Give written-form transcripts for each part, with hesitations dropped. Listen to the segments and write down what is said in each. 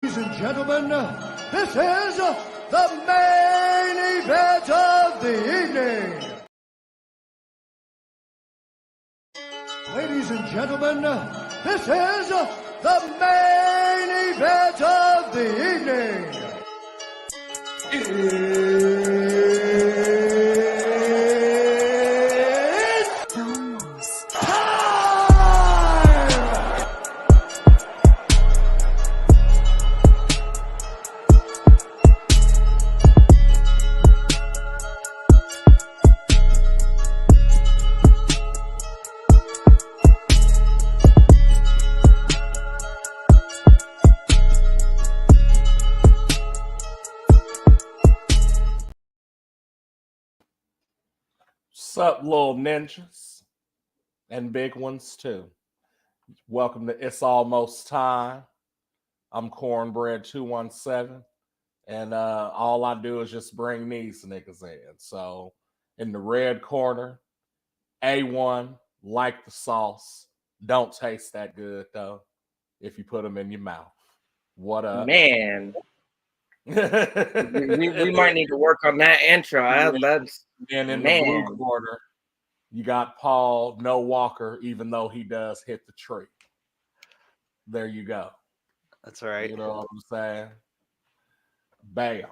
Ladies and gentlemen, this is the main event of the evening. Ladies and gentlemen, this is the main event of the evening. It's almost time! Sup, little ninjas and big ones too. Welcome to It's Almost Time. I'm Cornbread217, and all I do is just bring these niggas in. So, in the red corner, A1, like the sauce. Don't taste that good though if you put them in your mouth. What up? Man, we might need to work on that intro. That's And in man. the blue corner, you got Paul No Walker, even though he does hit the tree. There you go. That's right. You know what I'm saying? Bam.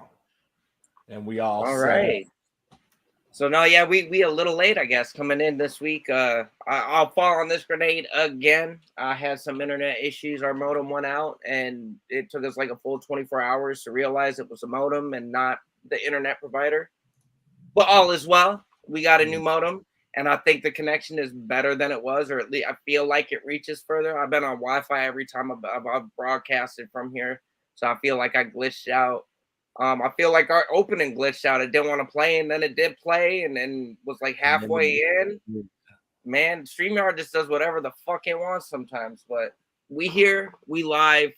And we all All set. right. So no, yeah, we a little late, I guess, coming in this week. I'll fall on this grenade again. I had some internet issues. Our modem went out, and it took us like a full 24 hours to realize it was a modem and not the internet provider. But all is well. We got a new modem, and I think the connection is better than it was, or at least I feel like it reaches further. I've been on Wi-Fi every time I've broadcasted from here, so I feel like I glitched out. I feel like our opening glitched out. It didn't want to play, and then it did play, and then was like halfway in. Man, StreamYard just does whatever the fuck it wants sometimes. But we here, we live.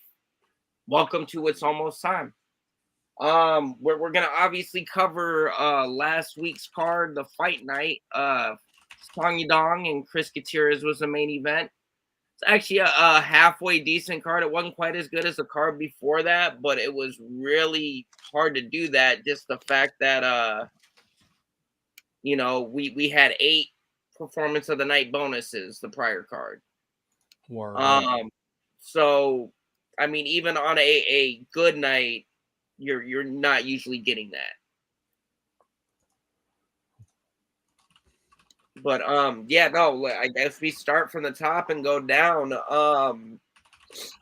Welcome to It's Almost Time. We're gonna obviously cover last week's card, the fight night. Song Yadong and Chris Gutierrez was the main event. It's actually a halfway decent card. It wasn't quite as good as the card before that, but it was really hard to do that. Just the fact that we had 8 performance of the night bonuses the prior card. So I mean, even on a good night, you're not usually getting that. But yeah, no, I guess we start from the top and go down.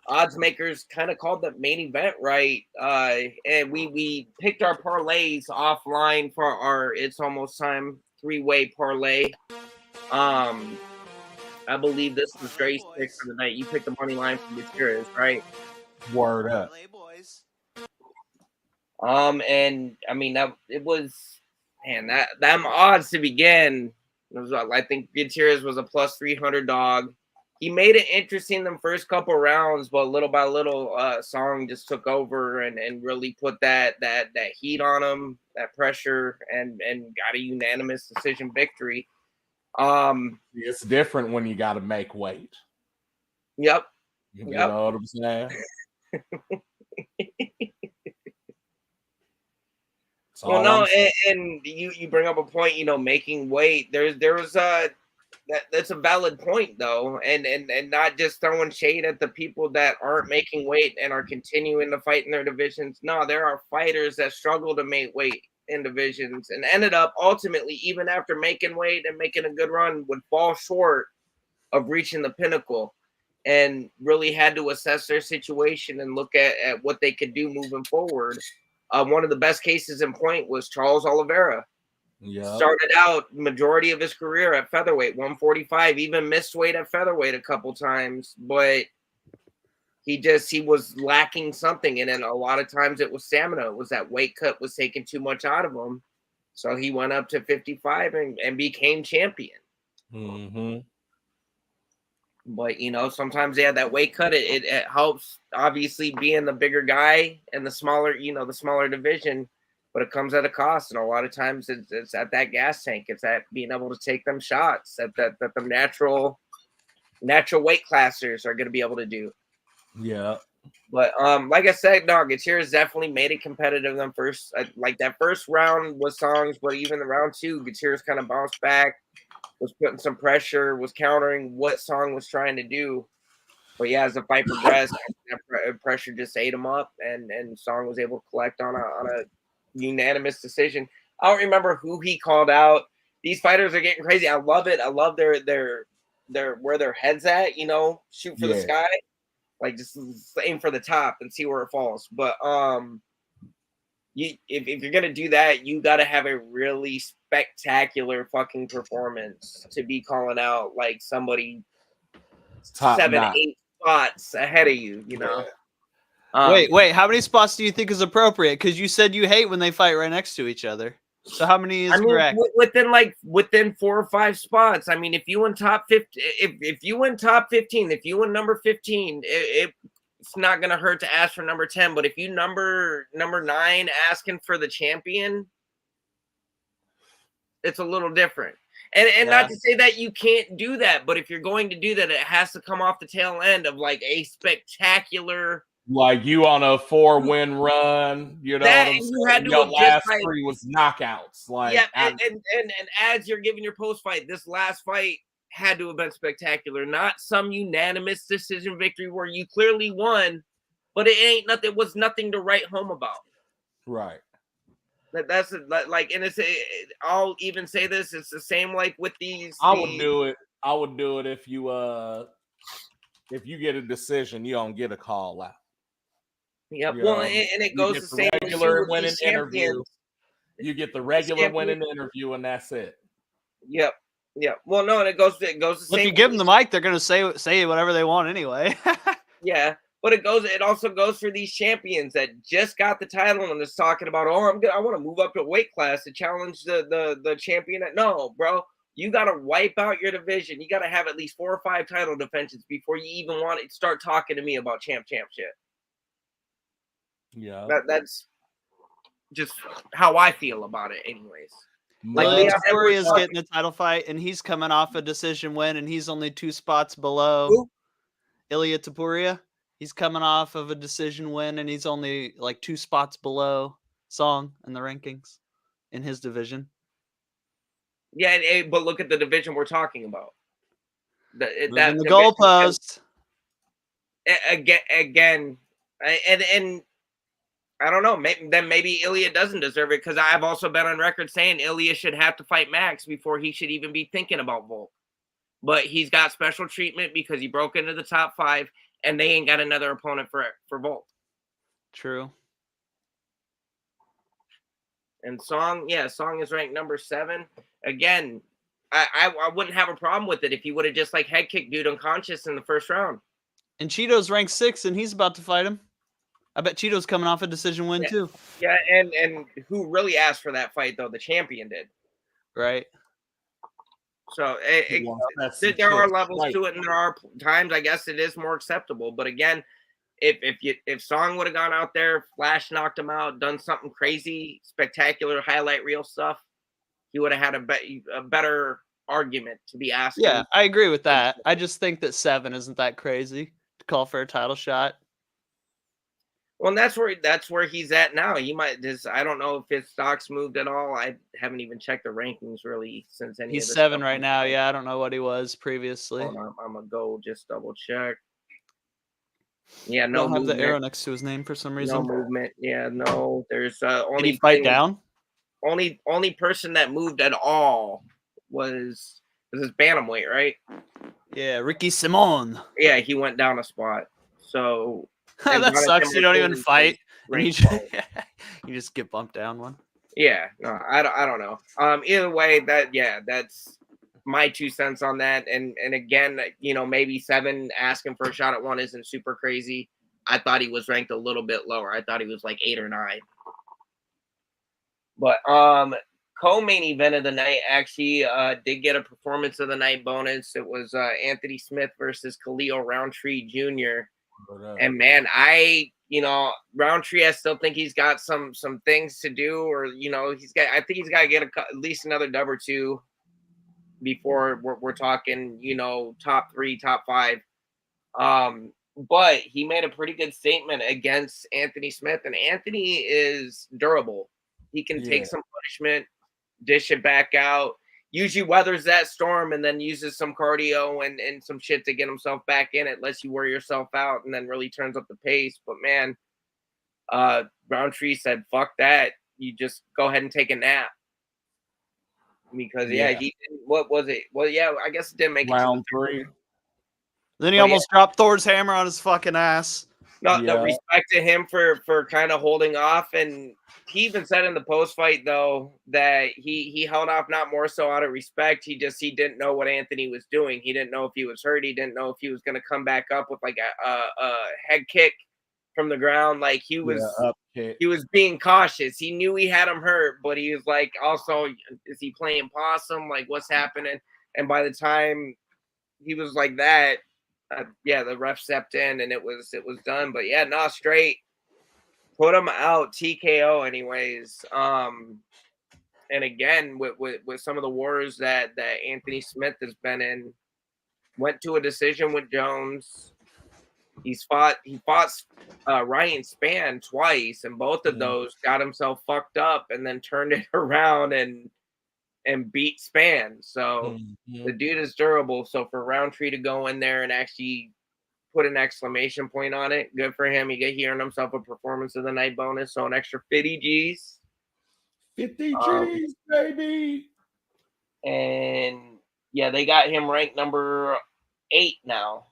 Odds makers kind of called the main event right. And we picked our parlays offline for our It's Almost Time 3-way parlay. I believe this was Dre's pick for the night. You picked the money line from Gutierrez, right? Word up. And I mean that it was, man, that them odds to begin. I think Gutierrez was a plus 300 dog. He made it interesting the first couple rounds, but little by little, Song just took over and really put that heat on him, that pressure, and got a unanimous decision victory. It's different when you got to make weight. Yep. You know what I'm saying? Well, no, and you bring up a point, making weight. There was that's a valid point though, and not just throwing shade at the people that aren't making weight and are continuing to fight in their divisions. No, there are fighters that struggle to make weight in divisions and ended up ultimately, even after making weight and making a good run, would fall short of reaching the pinnacle, and really had to assess their situation and look at what they could do moving forward. One of the best cases in point was Charles Oliveira. Yeah. Started out majority of his career at featherweight, 145, even missed weight at featherweight a couple times, but he was lacking something. And then a lot of times it was stamina. It was that weight cut was taking too much out of him. So he went up to 55 and became champion. Mm-hmm. But, sometimes, yeah, that weight cut, it helps, obviously, being the bigger guy and the smaller division, but it comes at a cost. And a lot of times it's at that gas tank. It's at being able to take them shots that the natural weight classers are going to be able to do. Yeah. But like I said, no, Gutierrez definitely made it competitive. Them first, like that first round was songs, but even the round two, Gutierrez kind of bounced back, was putting some pressure, was countering what Song was trying to do. But yeah, as the fight progressed, that pressure just ate him up, and Song was able to collect on a unanimous decision. I don't remember who he called out. These fighters are getting crazy. I love it. I love their where their heads at. You know, shoot for the Yeah. sky, like just aim for the top and see where it falls. But if you're gonna do that, you got to have a really spectacular fucking performance to be calling out like somebody Top 7, notch. 8 spots ahead of you. You know. Wait, how many spots do you think is appropriate? Because you said you hate when they fight right next to each other. So how many is correct? Within 4 or 5 spots. I mean, if you win top 50, if you win top 15, if you win number 15, it's not gonna hurt to ask for number 10. But if you number 9 asking for the champion, it's a little different. And not to say that you can't do that, but if you're going to do that, it has to come off the tail end of like a spectacular. Like you on a 4-win run, you know That what I'm and saying? you had to Your have last just like 3 was knockouts. Like, yeah, and as you're giving your post fight, this last fight had to have been spectacular, not some unanimous decision victory where you clearly won, but it ain't nothing. It was nothing to write home about. right. That's like, and I'll even say this. It's the same like with these. I would do it. I would do it if you get a decision, you don't get a call out. Yeah, well, and it goes the same regular winning interview. champions. You get the regular winning interview, and that's it. Yep. Well, no, and it goes the Well, same. if you give them the mic, they're gonna say whatever they want anyway. Yeah, but it also goes for these champions that just got the title and is talking about, oh, I want to move up to weight class to challenge the champion. No, bro, you got to wipe out your division. You got to have at least 4 or 5 title defenses before you even want to start talking to me about champ shit. Yeah, that's just how I feel about it, anyways. Like Topuria is getting a title fight, and he's coming off a decision win, and he's only 2 spots below. Who? Ilya Topuria. He's coming off of a decision win, and he's only like 2 spots below Song in the rankings in his division. Yeah, but look at the division we're talking about. The goalpost. Again, and I don't know. Maybe Ilya doesn't deserve it because I've also been on record saying Ilya should have to fight Max before he should even be thinking about Volk. But he's got special treatment because he broke into the top 5, and they ain't got another opponent for Volk. True. And Song is ranked number 7. Again, I wouldn't have a problem with it if he would have just like head kicked dude unconscious in the first round. And Cheeto's ranked 6, and he's about to fight him. I bet Cheeto's coming off a decision win too. Yeah, and who really asked for that fight though? The champion did. Right. So there are levels to it, and there are times I guess it is more acceptable. But again, if Song would have gone out there, flash knocked him out, done something crazy, spectacular highlight reel stuff, he would have had a better argument to be asking. Yeah, I agree with that. I just think that 7 isn't that crazy to call for a title shot. Well, and that's where he's at now. He might I don't know if his stock's moved at all. I haven't even checked the rankings really since any. He's 7 right now. Yeah, I don't know what he was previously. I'm gonna go just double check. Yeah, no. Don't have the arrow next to his name for some reason. No movement. Yeah, no. There's only. Did he fight down? Only person that moved at all was his bantamweight, right? Yeah, Ricky Simon. Yeah, he went down a spot. So. That sucks. You don't even fight. You just get bumped down one. Yeah, no, I don't know. Either way, that's my 2 cents on that. And again, maybe 7 asking for a shot at 1 isn't super crazy. I thought he was ranked a little bit lower. I thought he was like 8 or 9. But co-main event of the night actually did get a performance of the night bonus. It was Anthony Smith versus Khalil Roundtree Jr. And man, Roundtree, I still think he's got some things to do, or I think he's got to get at least another dub or 2 before we're talking, top 3, top 5. but he made a pretty good statement against Anthony Smith, and Anthony is durable. He can take some punishment, dish it back out, usually weathers that storm, and then uses some cardio and some shit to get himself back in it, lets you wear yourself out, and then really turns up the pace. But man, Roundtree said, fuck that. You just go ahead and take a nap. Because he didn't, what was it? Well, yeah, I guess it didn't make round it to the 3. Then he almost dropped Thor's hammer on his fucking ass. No, respect to him for kind of holding off, and he even said in the post fight though that he held off not more so out of respect. He didn't know what Anthony was doing. He didn't know if he was hurt. He didn't know if he was going to come back up with like a head kick from the ground. Like he was being cautious. He knew he had him hurt, but he was like, also, is he playing possum? Like what's happening? And by the time he was like that, the ref stepped in and it was done. But yeah, no, straight put him out, TKO anyways. And again, with some of the wars that Anthony Smith has been in, went to a decision with Jones. He fought Ryan Spann twice, and both of those got himself fucked up and then turned it around and beat Spann. So the dude is durable. So for Roundtree to go in there and actually put an exclamation point on it, good for him. He earned himself a performance of the night bonus, so an extra 50 G's. 50 G's, baby. And yeah, they got him ranked number 8 now.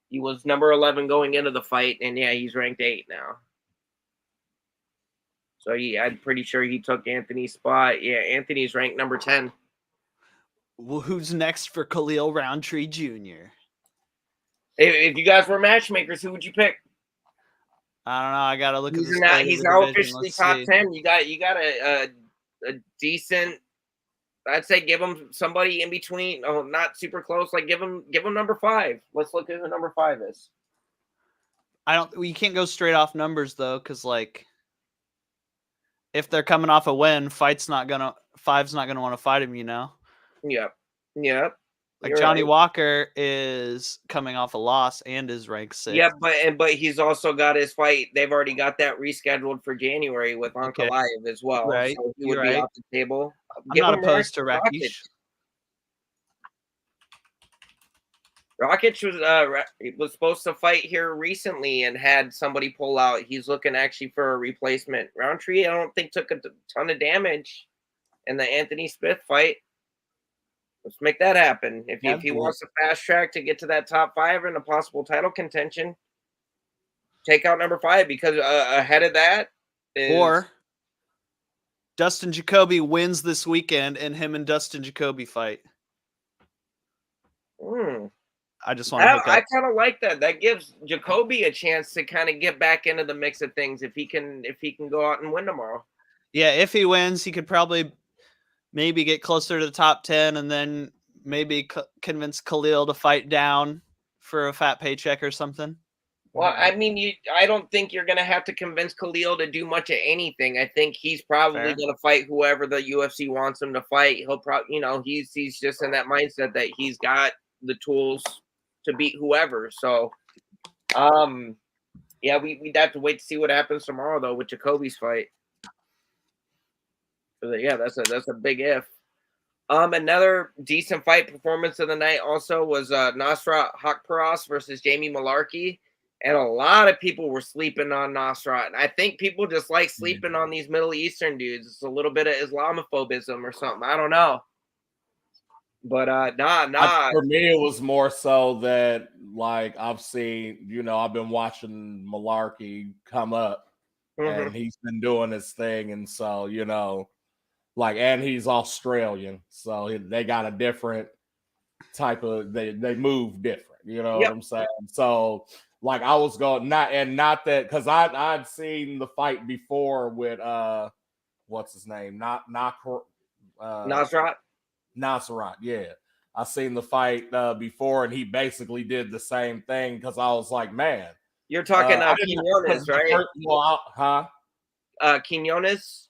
He was number 11 going into the fight, and yeah, he's ranked 8 now. So I'm pretty sure he took Anthony's spot. Yeah, Anthony's ranked number 10. Well, who's next for Khalil Roundtree Jr.? If you guys were matchmakers, who would you pick? I don't know. I gotta look at this. He's now officially top 10. You got a decent. I'd say give him somebody in between. Oh, not super close. Like give him number 5. Let's look at who number 5 is. You can't go straight off numbers though, because like if they're coming off a win, 5's not gonna want to fight him. You know. Yep. Like You're Johnny right. Walker is coming off a loss and is ranked 6. Yeah, but he's also got his fight. They've already got that rescheduled for January with Ankalaev as well. Right. So he would be off the table. I'm not opposed to Rakic. Rakic was supposed to fight here recently and had somebody pull out. He's looking actually for a replacement. Roundtree, I don't think took a ton of damage in the Anthony Smith fight. Let's make that happen. If he wants to fast track to get to that top 5 and a possible title contention, take out number 5, because ahead of that or Dustin Jacoby wins this weekend and him and Dustin Jacoby fight. I just want to. I kind of like that. That gives Jacoby a chance to kind of get back into the mix of things if he can go out and win tomorrow. Yeah, if he wins, he could probably maybe get closer to the top 10 and then maybe convince Khalil to fight down for a fat paycheck or something. Well, I mean, I don't think you're going to have to convince Khalil to do much of anything. I think he's probably going to fight whoever the UFC wants him to fight. He'll probably, he's just in that mindset that he's got the tools to beat whoever. So, yeah, we'd have to wait to see what happens tomorrow, though, with Jacoby's fight. Yeah, that's a big if. Another decent fight performance of the night also was Nasrat Haqparast versus Jamie Malarkey, and a lot of people were sleeping on Nasrat. And I think people just like sleeping on these Middle Eastern dudes. It's a little bit of Islamophobism or something. I don't know, but nah. For me, it was more so that like I've seen, I've been watching Malarkey come up, and he's been doing his thing, and so and he's Australian, so they got a different type of they move different. You know what I'm saying? So like I was going not that because I'd seen the fight before with what's his name? Nasrat. Yeah. I seen the fight before, and he basically did the same thing because I was like, man. You're talking Quinones, right? Quinones?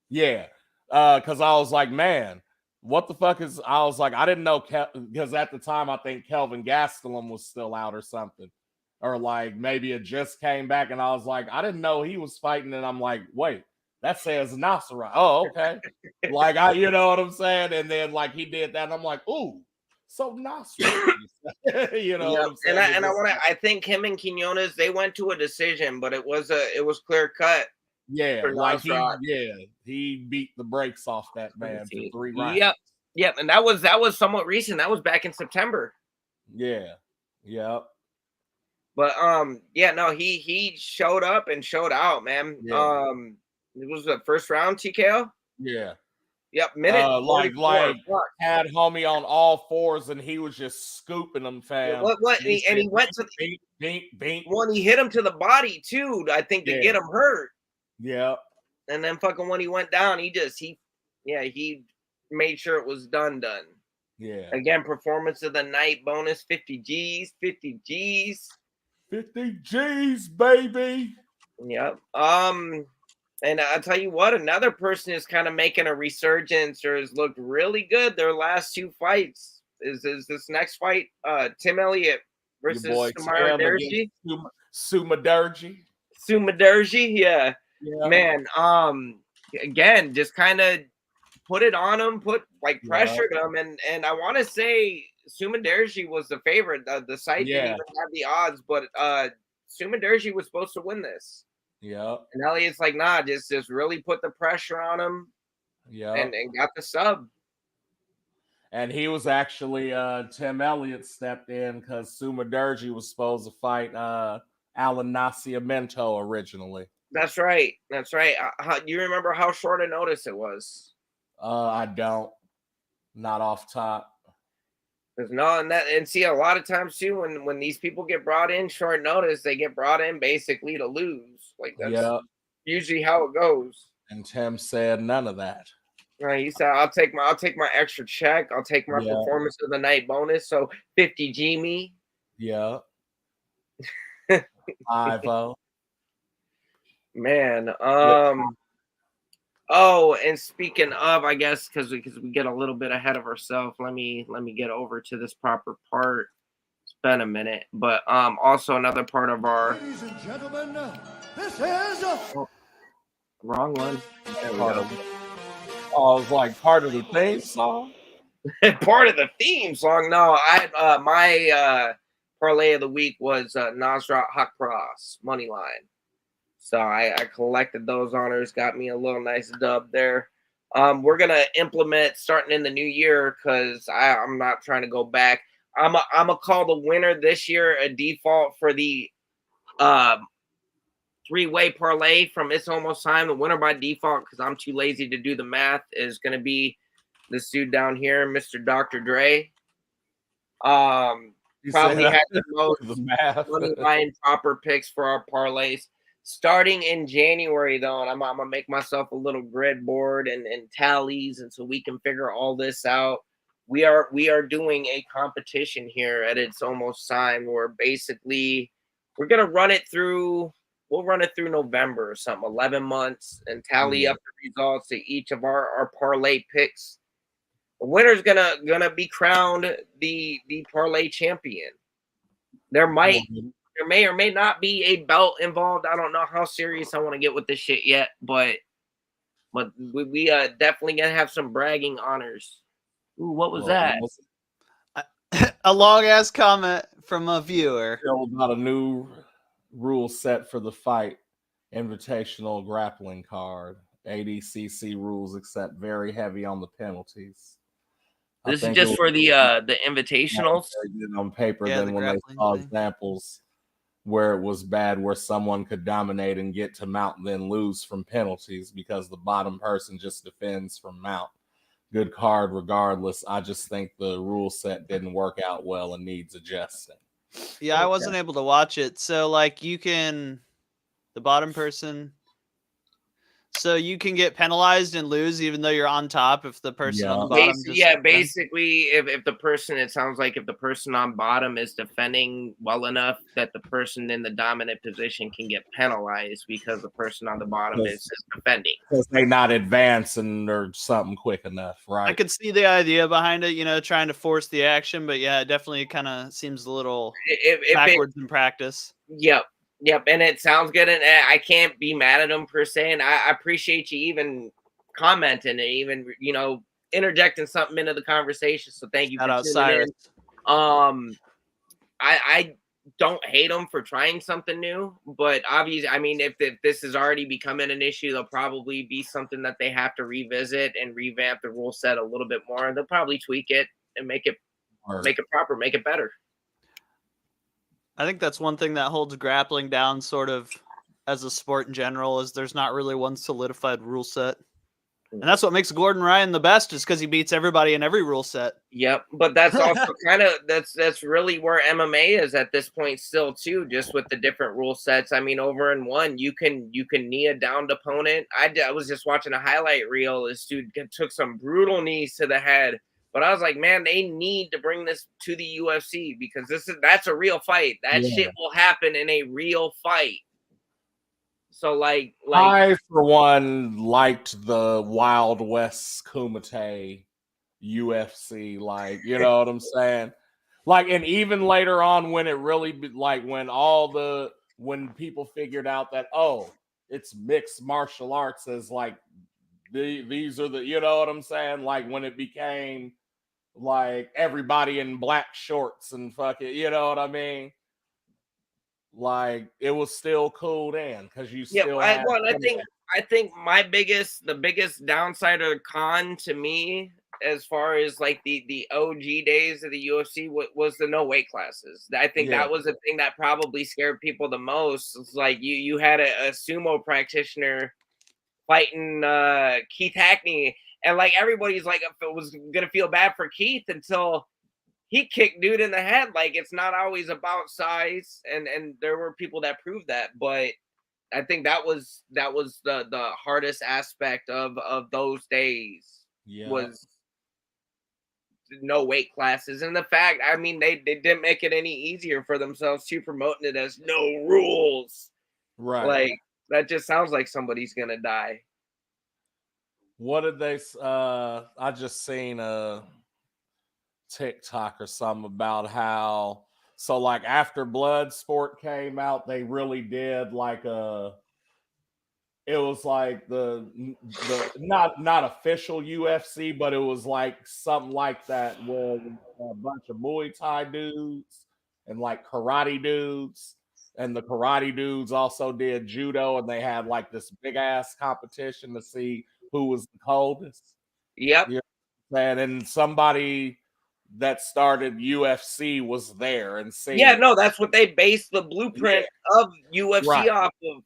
Yeah. Because I was like, man, what the fuck is... I was like, I didn't know... Because at the time, I think Kelvin Gastelum was still out or something. or like maybe it just came back, and I was like, I didn't know he was fighting, and I'm like, wait, that says Nasrat. Oh, okay. Like you know what I'm saying? And then like he did that, and I'm like, ooh, so Nasrat. You know what I'm saying? I think him and Quinones, they went to a decision, but it was clear cut. Yeah, for like Nasrat. he beat the brakes off that man for 3 rounds. Yep, and that was somewhat recent. That was back in September. Yeah, yep. But he showed up and showed out, man. Yeah. It was the first round TKO. Yeah. Yep, minute. Like had homie on all fours, and he was just scooping them, fam. What? And he went to beat. When he hit him to the body too, I think to get him hurt. Yeah. And then fucking when he went down, he made sure it was done. Yeah. Again, performance of the night bonus 50 G's. 50 G's, baby. Yep. And I'll tell you what, another person is kind of making a resurgence or has looked really good. Their last 2 fights is this next fight, Tim Elliott versus Sumaderji. Sumaderji, yeah. Man, again, just kind of put it on him, pressured him, and I want to say Sumaderji was the favorite. The site didn't even have the odds, but Sumaderji was supposed to win this. Yeah. And Elliott's like, nah, just really put the pressure on him. Yeah. And got the sub. And he was actually Tim Elliott stepped in because Sumaderji was supposed to fight Alan Nascimento originally. That's right. You remember how short a notice it was? I don't. Not off top. And see, a lot of times too, when these people get brought in short notice, they get brought in basically to lose. Like that's usually how it goes. And Tim said none of that. Right, he said, "I'll take my extra check. I'll take my performance of the night bonus. So 50 G me." Yeah. Ivo. Man. Oh, and speaking of, I guess because we get a little bit ahead of ourselves. Let me get over to this proper part. It's been a minute, but also another part of our. Ladies and gentlemen, this is wrong one. I was like part of the theme song. Part of the theme song. No, my parlay of the week was Nasrat Hakpras money line. So I collected those honors, got me a little nice dub there. We're gonna implement starting in the new year because I'm not trying to go back. I'm a call the winner this year a default for the 3-way parlay from It's Almost Time. The winner by default, because I'm too lazy to do the math, is gonna be this dude down here, Mr. Dr. Dre. Probably had the most money line proper picks for our parlays. Starting in January, though, and I'm gonna make myself a little grid board and tallies, and so we can figure all this out. We are doing a competition here at It's Almost Time, where basically we're gonna run it through. We'll run it through November or something, 11 months, and tally up the results to each of our parlay picks. The winner's gonna be crowned the parlay champion. There may or may not be a belt involved. I don't know how serious I want to get with this shit yet, but we definitely gonna have some bragging honors. Ooh, what was that? A long ass comment from a viewer. About a new rule set for the fight: invitational grappling card. ADCC rules, except very heavy on the penalties. This is just for the invitationals. On paper, then when they saw examples where it was bad, where someone could dominate and get to mount, then lose from penalties because the bottom person just defends from mount. Good card regardless. I just think the rule set didn't work out well and needs adjusting. Yeah, I wasn't able to watch it. So like the bottom person. So you can get penalized and lose even though you're on top if the person on the bottom Basically, if the person, it sounds like if the person on bottom is defending well enough that the person in the dominant position can get penalized because the person on the bottom is defending. Because they not advancing or something quick enough, right? I could see the idea behind it, trying to force the action, but yeah, it definitely kind of seems a little backwards in practice. Yep, and it sounds good, and I can't be mad at them per se, and I appreciate you even commenting and even interjecting something into the conversation. So thank you for tuning Cyrus. in. I don't hate them for trying something new, but obviously, I mean, if this is already becoming an issue, there'll probably be something that they have to revisit and revamp the rule set a little bit more, and they'll probably tweak it and make it proper, make it better. I think that's one thing that holds grappling down sort of as a sport in general is there's not really one solidified rule set. And that's what makes Gordon Ryan the best is because he beats everybody in every rule set. Yep, but that's also kind of that's really where MMA is at this point still too, just with the different rule sets. I mean, over in one, you can knee a downed opponent. I was just watching a highlight reel. This dude took some brutal knees to the head. But I was like, man, they need to bring this to the UFC because that's a real fight. That shit will happen in a real fight. So like I for one liked the Wild West Kumite UFC, like, you know what I'm saying? Like, and even later on when it really when people figured out that it's mixed martial arts as like these are the, you know what I'm saying? Like when it became like everybody in black shorts and fuck it, you know what I mean? Like it was still cool then because you still had I think the biggest downside or con to me as far as like the OG days of the UFC was the no weight classes. I think that was the thing that probably scared people the most. It's like you had a sumo practitioner fighting Keith Hackney, and like everybody's like was gonna feel bad for Keith until he kicked dude in the head. Like it's not always about size, and there were people that proved that, but I think that was the hardest aspect of those days was no weight classes, and the fact, I mean, they didn't make it any easier for themselves to promoting it as no rules, right? Like that just sounds like somebody's gonna die. What did they? I just seen a TikTok or something about how like after Bloodsport came out, they really did like it was like the not official UFC, but it was like something like that with a bunch of Muay Thai dudes and like karate dudes. And the karate dudes also did judo, and they had like this big ass competition to see who was the coldest. Yep. You know what I'm saying? And somebody that started UFC was there and saying, yeah, no, that's what they based the blueprint of UFC off of.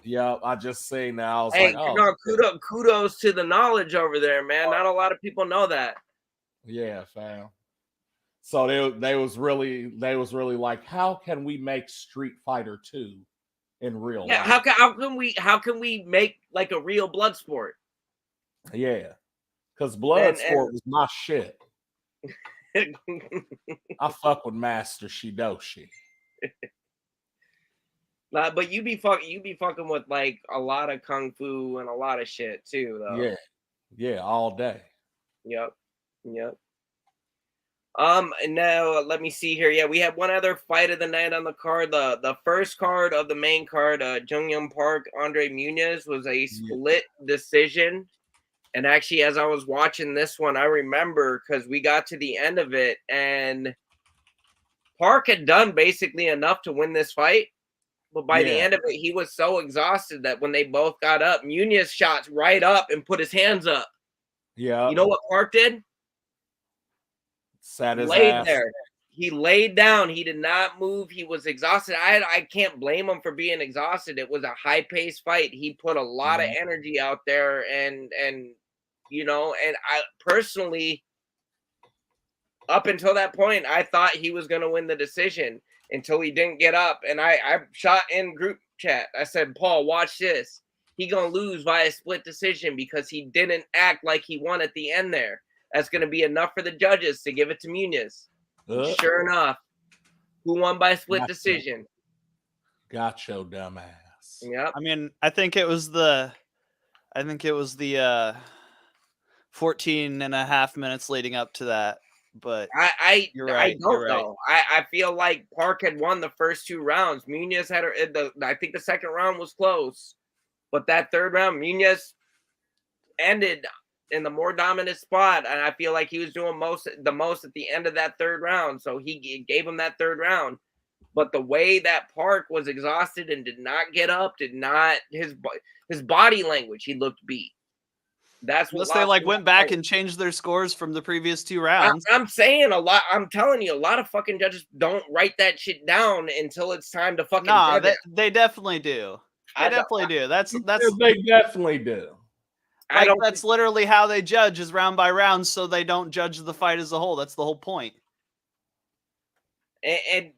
Yep, I just seen that. I was like, no, kudos to the knowledge over there, man. Not a lot of people know that. Yeah, fam. So they was really like, how can we make Street Fighter 2 in real life? How can we make like a real blood sport? Yeah, because Bloodsport was my shit. I fuck with Master Shidoshi. But you be fucking with like a lot of kung fu and a lot of shit too, though. Yeah, all day. Yep. Now let me see here. Yeah, we have one other fight of the night on the card. The first card of the main card, Jungyoung Park, Andre Muniz was a split decision. And actually, as I was watching this one, I remember because we got to the end of it, and Park had done basically enough to win this fight. But by the end of it, he was so exhausted that when they both got up, Muniz shot right up and put his hands up. Yeah. You know what Park did? Sat his laid ass there. He laid down. He did not move. He was exhausted. I can't blame him for being exhausted. It was a high-paced fight. He put a lot of energy out there, and you know, and I personally, up until that point, I thought he was going to win the decision until he didn't get up. And I shot in group chat. I said, Paul, watch this. he gonna lose via split decision because he didn't act like he won at the end there. That's gonna be enough for the judges to give it to Muniz. Sure enough, who won by split decision? Got your dumb ass. Yep. I mean, I think it was the 14 and a half minutes leading up to that. But I you're right. don't know. I feel like Park had won the first 2 rounds. Muniz had I think the second round was close, but that third round, Muniz ended in the more dominant spot, and I feel like he was doing the most at the end of that third round. So he gave him that third round. But the way that Park was exhausted and did not get up, his body language, he looked beat. That's what unless they went back and changed their scores from the previous 2 rounds. I'm saying a lot. I'm telling you, a lot of fucking judges don't write that shit down until it's time to fucking. No, they definitely do. They definitely do. That's They definitely do. That's literally how they judge, is round by round, so they don't judge the fight as a whole. That's the whole point. And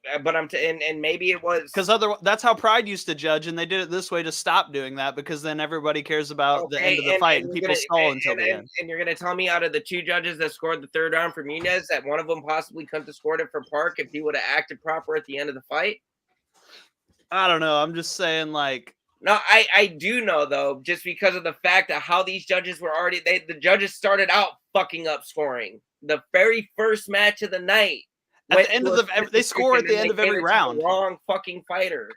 maybe it was because that's how Pride used to judge, and they did it this way to stop doing that, because then everybody cares about the end of the fight and people stall until the end. And you're gonna tell me, out of the 2 judges that scored the third round for Muniz, that one of them possibly couldn't have scored it for Park if he would have acted proper at the end of the fight? I don't know. I'm just saying, no, I do know, though, just because of the fact that how these judges were already, the judges started out fucking up scoring the very first match of the night. At the end of they score at the end of every round. Wrong fucking fighter.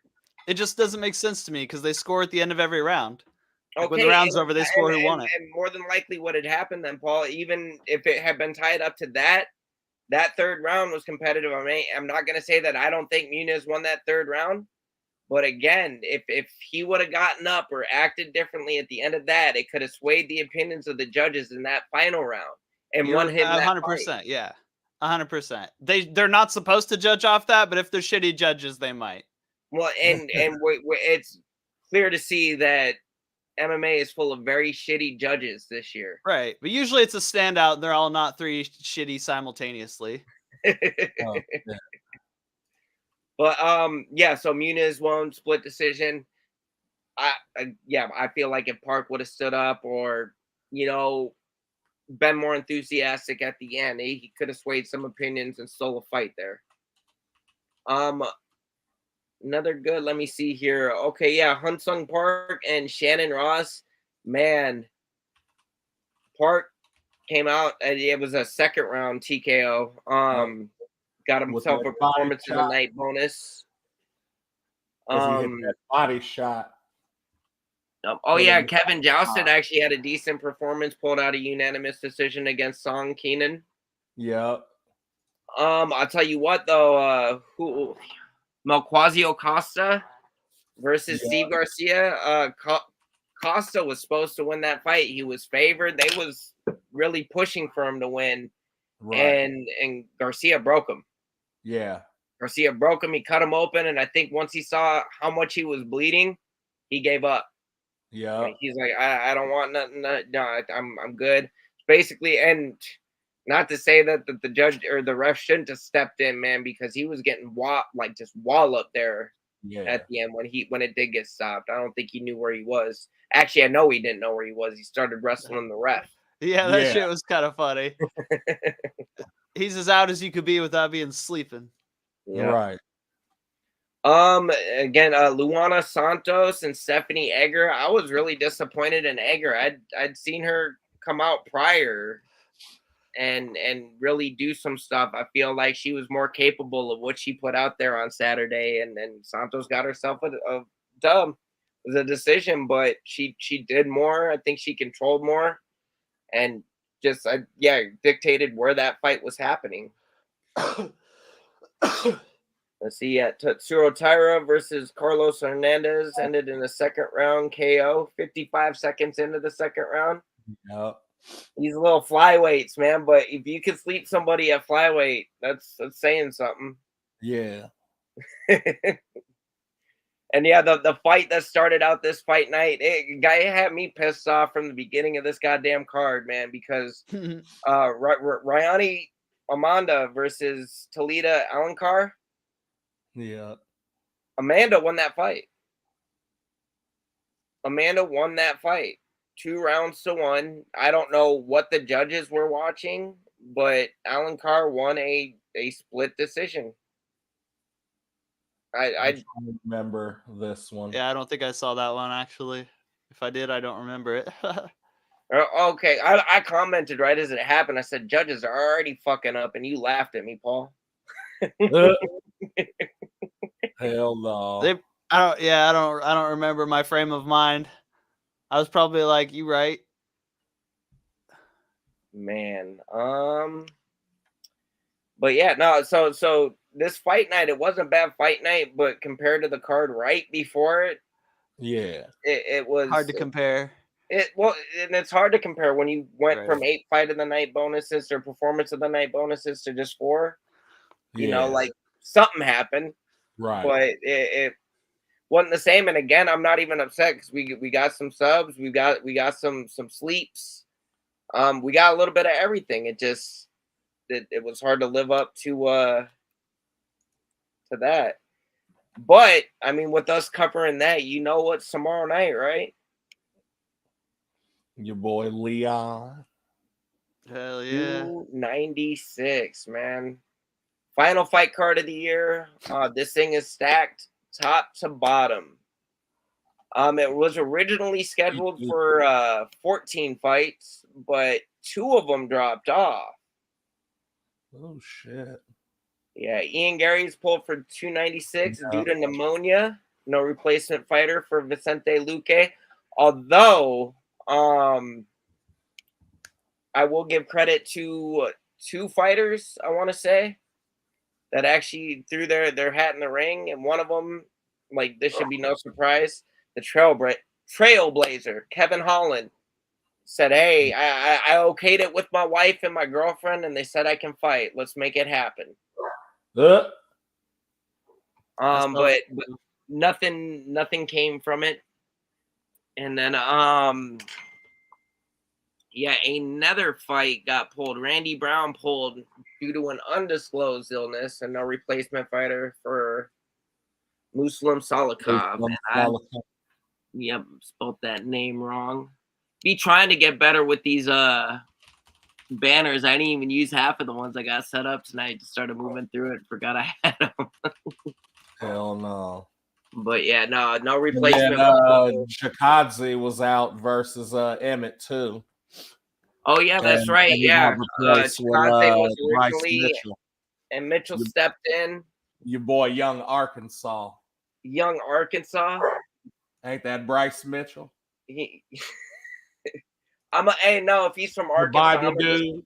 It just doesn't make sense to me, because they score at the end of every round. Okay, when the round's over, they score who won it. And more than likely, what had happened then, Paul, even if it had been tied up to that third round was competitive. I mean, I'm not going to say that I don't think Muniz won that third round, but again, if he would have gotten up or acted differently at the end of that, it could have swayed the opinions of the judges in that final round and won him 100%. Yeah. 100%. They're not supposed to judge off that, but if they're shitty judges, they might. Well, and it's clear to see that MMA is full of very shitty judges this year. Right, but usually it's a standout. They're all not 3 shitty simultaneously. Oh, yeah. But yeah. So Muniz won split decision. I feel like if Park would have stood up, or been more enthusiastic at the end, he could have swayed some opinions and stole a fight there. Another good, let me see here. Okay, yeah, Hyun-Sung Park and Shannon Ross. Man, Park came out, and it was a second round TKO. Got himself a performance of the night bonus. He hit that body shot. Oh yeah, Kevin Jousted actually had a decent performance, pulled out a unanimous decision against Song Keenan. Yeah. I'll tell you what though, Malquazio Costa versus Steve Garcia. Costa was supposed to win that fight. He was favored. They was really pushing for him to win, and Garcia broke him. Yeah. Garcia broke him. He cut him open, and I think once he saw how much he was bleeding, he gave up. Yeah, he's like, I don't want nothing. No, I'm good. Basically, and not to say that the judge or the ref shouldn't have stepped in, man, because he was getting just walloped there at the end when it did get stopped. I don't think he knew where he was. Actually, I know he didn't know where he was. He started wrestling the ref. Yeah, that shit was kind of funny. He's as out as you could be without being sleeping. Yeah. Right. Again, Luana Santos and Stephanie Egger. I was really disappointed in Egger. I'd seen her come out prior and really do some stuff. I feel like she was more capable of what she put out there on Saturday, and Santos got herself a dub. It was a decision, but she did more. I think she controlled more, and just dictated where that fight was happening. Let's see, Tatsuro Taira versus Carlos Hernandez ended in the second round KO, 55 seconds into the second round. Yep. These little flyweights, man, but if you can sleep somebody at flyweight, that's saying something. Yeah. And yeah, the fight that started out this fight night, guy had me pissed off from the beginning of this goddamn card, man, because Rayani Amanda versus Talita Alankar. Yeah. Amanda won that fight. Amanda won that fight 2-1. I don't know what the judges were watching, but Alan Carr won a split decision. I I don't remember this one. Yeah, I don't think I saw that one actually. If I did, I don't remember it. okay. I commented right as it happened. I said judges are already fucking up, and you laughed at me, Paul. Hell no. I don't remember my frame of mind. I was probably like, you right. Man. But yeah, no, so this fight night, it wasn't a bad fight night, but compared to the card right before it, Yeah. it was Hard to compare. and it's hard to compare when you went from Right. 8 fight of the night bonuses or performance of the night bonuses to just 4. You know, Yeah. like something happened, Right. but it wasn't the same. And again, I'm not even upset because we got some subs, we got some sleeps, we got a little bit of everything. It was hard to live up to that. But I mean, with us covering that, you know what's tomorrow night, right? Your boy Leon. Hell yeah. 296, man. Final fight card of the year. This thing is stacked top to bottom. It was originally scheduled for 14 fights, but 2 of them dropped off. Oh shit. Yeah, Ian Gary's pulled for 296 Yeah. due to pneumonia. No replacement fighter for Vicente Luque. Although, I will give credit to 2 fighters, I want to say, that actually threw their hat in the ring. And one of them, like, this should be no surprise, the trailblazer, Kevin Holland, said, hey, I okayed it with my wife and my girlfriend, and they said I can fight. Let's make it happen. But nothing came from it. And then yeah, another fight got pulled. Randy Brown pulled due to an undisclosed illness and no replacement fighter for Muslim Salikov. Yep, spelled that name wrong. Be trying to get better with these banners. I didn't even use half of the ones I got set up tonight. Just started moving through it. Forgot I had them. Hell no. But yeah, no replacement. Chikadze was out versus Emmett too. Oh yeah, that's right. Yeah, Chikadze was originally, and Mitchell stepped in. Your boy, Young Arkansas. Ain't that Bryce Mitchell? Hey, no, if he's from Arkansas,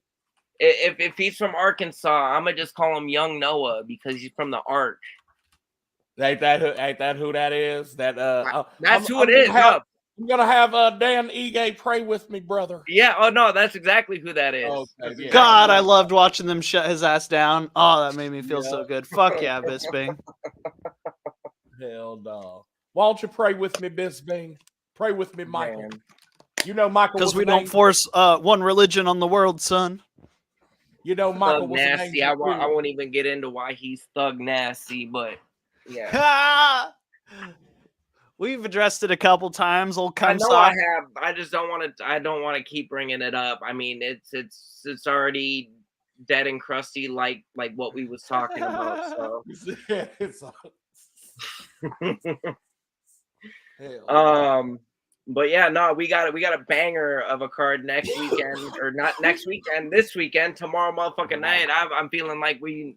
if he's from Arkansas, I'm gonna just call him Young Noah because he's from the Ark. Ain't that who that is? That's who it is. I'm gonna have Dan Ige pray with me, brother. Yeah. Oh no, that's exactly who that is. Okay, yeah. God, I loved watching them shut his ass down. Oh, that made me feel so good. Fuck yeah, Bisping. Hell no. Why don't you pray with me, Bisping? Pray with me, Michael. Man. You know Michael. Because we don't force one religion on the world, son. You know Michael Thug was nasty. I won't even get into why he's thug nasty, but yeah. We've addressed it a couple times. Old I know I have. I just don't want to. I don't want to keep bringing it up. I mean, it's already dead and crusty, like what we was talking about. So, but yeah, no, we got a banger of a card next weekend, or not next weekend, this weekend, tomorrow, motherfucking night. I'm feeling like we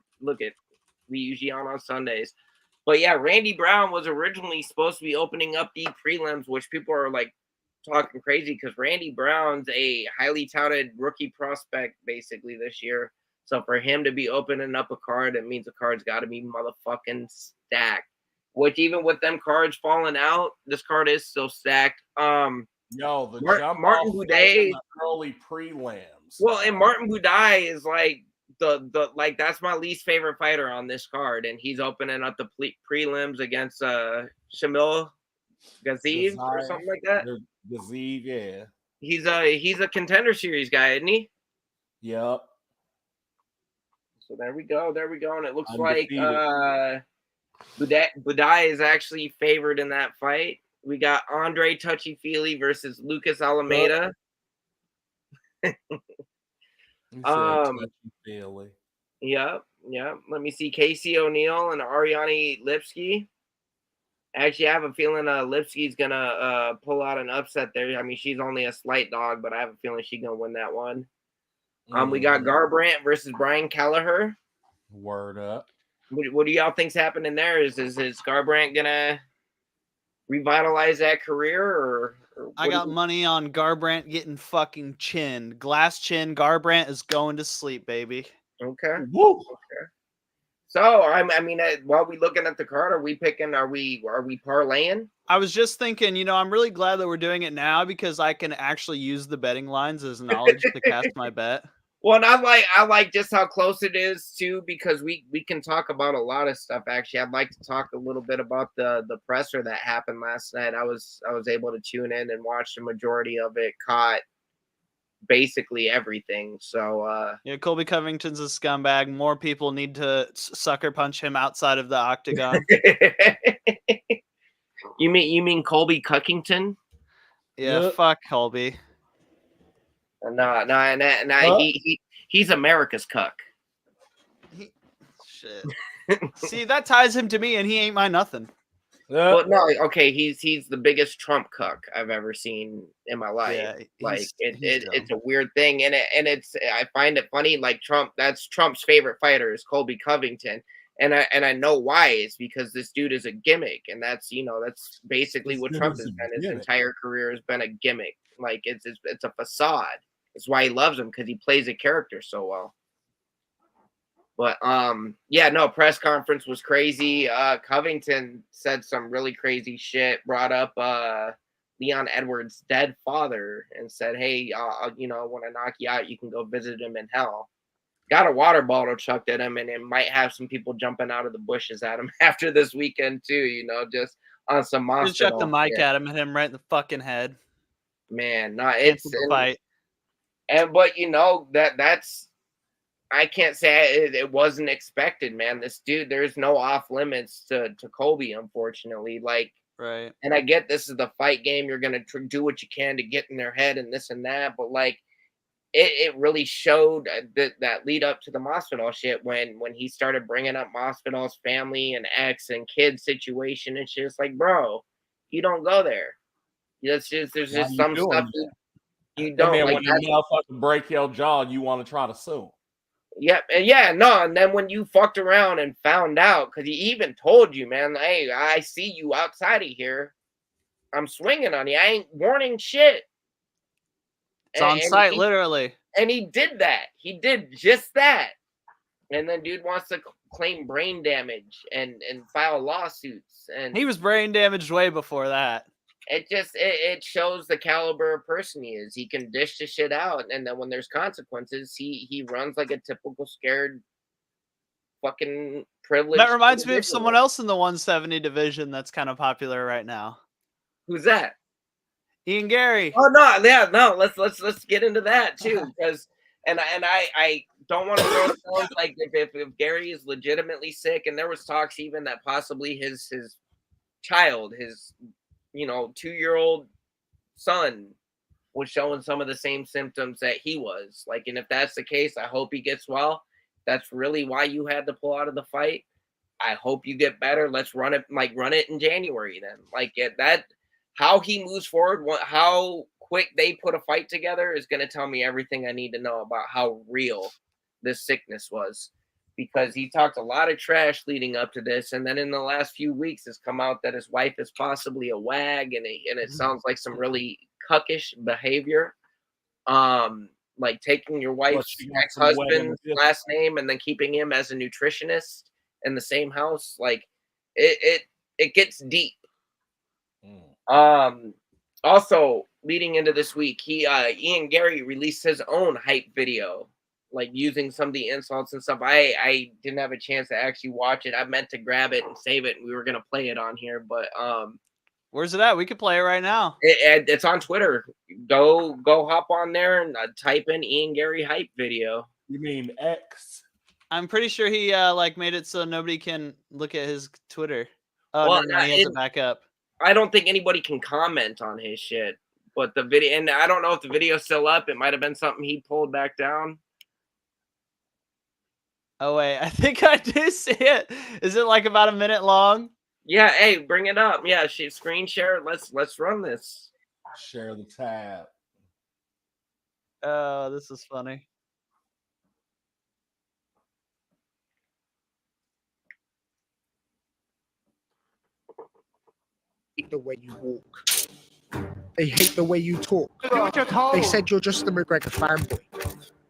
usually on Sundays. But yeah, Randy Brown was originally supposed to be opening up the prelims, which people are like talking crazy because Randy Brown's a highly touted rookie prospect basically this year. So for him to be opening up a card, it means the card's got to be motherfucking stacked. Which even with them cards falling out, this card is still stacked. Martin Boudet early prelims. Well, and Martin Boudet is like the that's my least favorite fighter on this card, and he's opening up the prelims against Shamil Gaziev or something like that. Gaziev, yeah. He's a Contender Series guy, isn't he? Yep. So there we go, and it looks like Boudet is actually favored in that fight. We got Andre Touchy Feely versus Lucas Alameda. Feely. Yep. Let me see. Casey O'Neill and Ariane Lipsky. Actually, I have a feeling Lipsky's gonna pull out an upset there. I mean, she's only a slight dog, but I have a feeling she's gonna win that one. We got Garbrandt versus Brian Kelleher. Word up. What do y'all think's happening there? Is Garbrandt gonna revitalize that career, or I got money on Garbrandt getting fucking chinned. Glass chin. Garbrandt is going to sleep, baby. Okay. Woo. Okay. So I mean, while we looking at the card, are we parlaying? I was just thinking, I'm really glad that we're doing it now because I can actually use the betting lines as knowledge to cast my bet. Well, and I like just how close it is too, because we can talk about a lot of stuff. Actually, I'd like to talk a little bit about the presser that happened last night. I was able to tune in and watch the majority of it, caught basically everything. So yeah, Colby Covington's a scumbag. More people need to sucker punch him outside of the octagon. You mean Colby Cuckington? Yeah, Yep. fuck Colby. No. He's America's cuck. Shit. See, that ties him to me, and he ain't my nothing. Well, no, okay, he's the biggest Trump cuck I've ever seen in my life. Yeah, like it's a weird thing, and it's I find it funny. Like that's Trump's favorite fighter is Colby Covington, and I know why. It's because this dude is a gimmick, and that's basically what Trump has been. His entire career has been a gimmick. Like it's a facade. That's why he loves him, because he plays a character so well. But press conference was crazy. Covington said some really crazy shit, brought up Leon Edwards' dead father and said, hey, when I knock you out, you can go visit him in hell. Got a water bottle chucked at him, and it might have some people jumping out of the bushes at him after this weekend too, just on some monster. Just chuck the mic at him and hit him right in the fucking head. Man, it's a fight. But that's I can't say it wasn't expected, man. This dude, there's no off limits to Colby, unfortunately. Like, right. And I get this is the fight game. You're gonna do what you can to get in their head and this and that, but like, it really showed that lead up to the Masvidal shit when he started bringing up Masvidal's family and ex and kid situation and shit. It's like, bro, you don't go there. There's just some stuff you don't like. When you motherfucker break your jaw, you want to try to sue. No, and then when you fucked around and found out, because he even told you, man, hey, I see you outside of here, I'm swinging on you. I ain't warning shit. It's on site, literally. And he did that. He did just that. And then dude wants to claim brain damage and file lawsuits. And he was brain damaged way before that. It shows the caliber of person he is. He can dish the shit out, and then when there's consequences, he runs like a typical scared fucking privileged. That reminds me of someone else in the 170 division that's kind of popular right now. Who's that? Ian Gary. Oh no. Let's get into that too, because I don't want to throw stones like if Gary is legitimately sick, and there was talks even that possibly his child, his 2-year-old son was showing some of the same symptoms that he was like. And if that's the case, I hope he gets well. That's really why you had to pull out of the fight. I hope you get better. Let's run it in January then. Like that, how he moves forward, how quick they put a fight together is going to tell me everything I need to know about how real this sickness was. Because he talked a lot of trash leading up to this, and then in the last few weeks, it's come out that his wife is possibly a wag, and it sounds like some really cuckish behavior, like taking your wife's ex-husband's last name and then keeping him as a nutritionist in the same house. Like it gets deep. Also, leading into this week, Ian Gary released his own hype video, like using some of the insults and stuff. I didn't have a chance to actually watch it. I meant to grab it and save it, and we were gonna play it on here, but where's it at? We could play it right now. It's on Twitter. Go hop on there and type in Ian Gary hype video. You mean X? I'm pretty sure he made it so nobody can look at his Twitter. Oh, well, no, he has it back up. I don't think anybody can comment on his shit. But the video, and I don't know if the video's still up. It might have been something he pulled back down. Oh wait, I think I do see it. Is it like about a minute long? Yeah, hey, bring it up. Yeah, screen share. Let's run this. Share the tab. Oh, this is funny. The way you walk. They hate the way you talk. They said you're just a McGregor fanboy,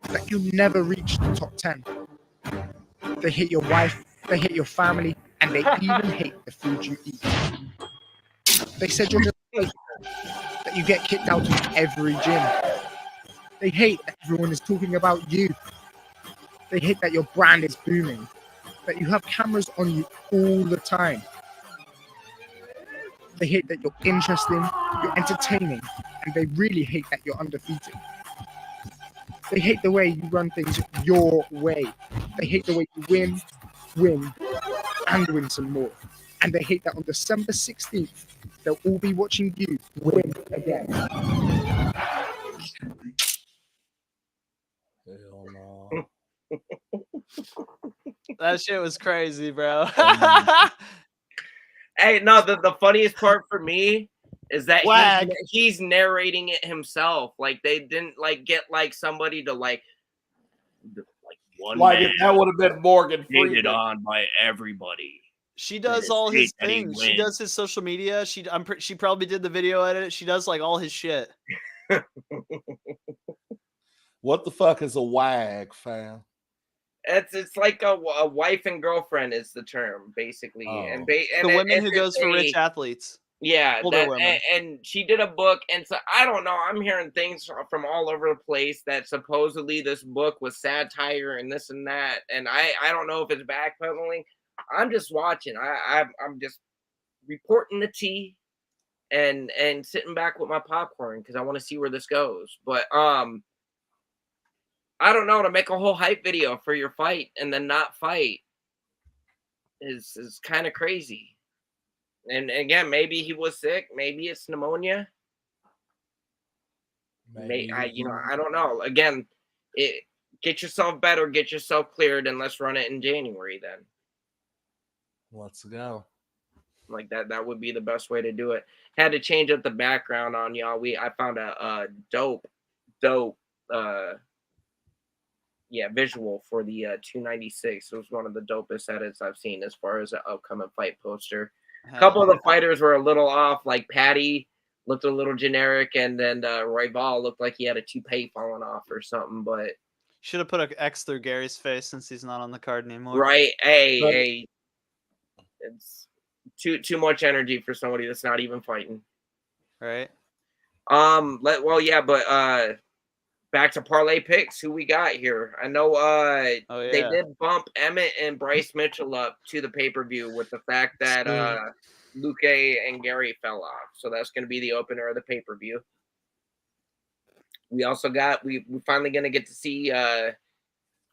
that you never reached the top 10. They hate your wife, they hate your family, and they even hate the food you eat. They said you're just that you get kicked out of every gym. They hate that everyone is talking about you. They hate that your brand is booming, that you have cameras on you all the time. They hate that you're interesting, you're entertaining, and they really hate that you're undefeated. They hate the way you run things your way. They hate the way you win, and win some more. And they hate that on December 16th, they'll all be watching you win again. Hell no. That shit was crazy, bro. Hey, no, the funniest part for me is that Wag. he's narrating it himself. Like they didn't like get like somebody to like one Like man if that would have been Morgan hated Freeman. on by everybody. She does Just all his hate that he things. She wins. does his social media. She probably did the video edit. She does like all his shit. What the fuck is a wag, fam? It's like a wife and girlfriend is the term basically, Oh. and The women who goes for rich athletes. Yeah, older women. and she did a book, and so I don't know. I'm hearing things from all over the place that supposedly this book was satire and this and that, and I don't know if it's backpedaling. I'm just watching. I'm just reporting the tea, and sitting back with my popcorn because I want to see where this goes. But I don't know, to make a whole hype video for your fight and then not fight is kind of crazy. And again, maybe he was sick. Maybe it's pneumonia. I don't know. Again, get yourself better, get yourself cleared, and let's run it in January then. Let's go. Like that would be the best way to do it. Had to change up the background on y'all. I found a dope visual for the 296. It was one of the dopest edits I've seen as far as an upcoming fight poster. A couple of the fighters were a little off, like Patty looked a little generic, and then Royval looked like he had a toupee falling off or something. But should have put an X through Gary's face since he's not on the card anymore. Right, hey, it's too much energy for somebody that's not even fighting. Right. Back to parlay picks. Who we got here? I know they did bump Emmett and Bryce Mitchell up to the pay-per-view with the fact that Luque and Gary fell off. So that's going to be the opener of the pay-per-view. We also got we finally going to get to see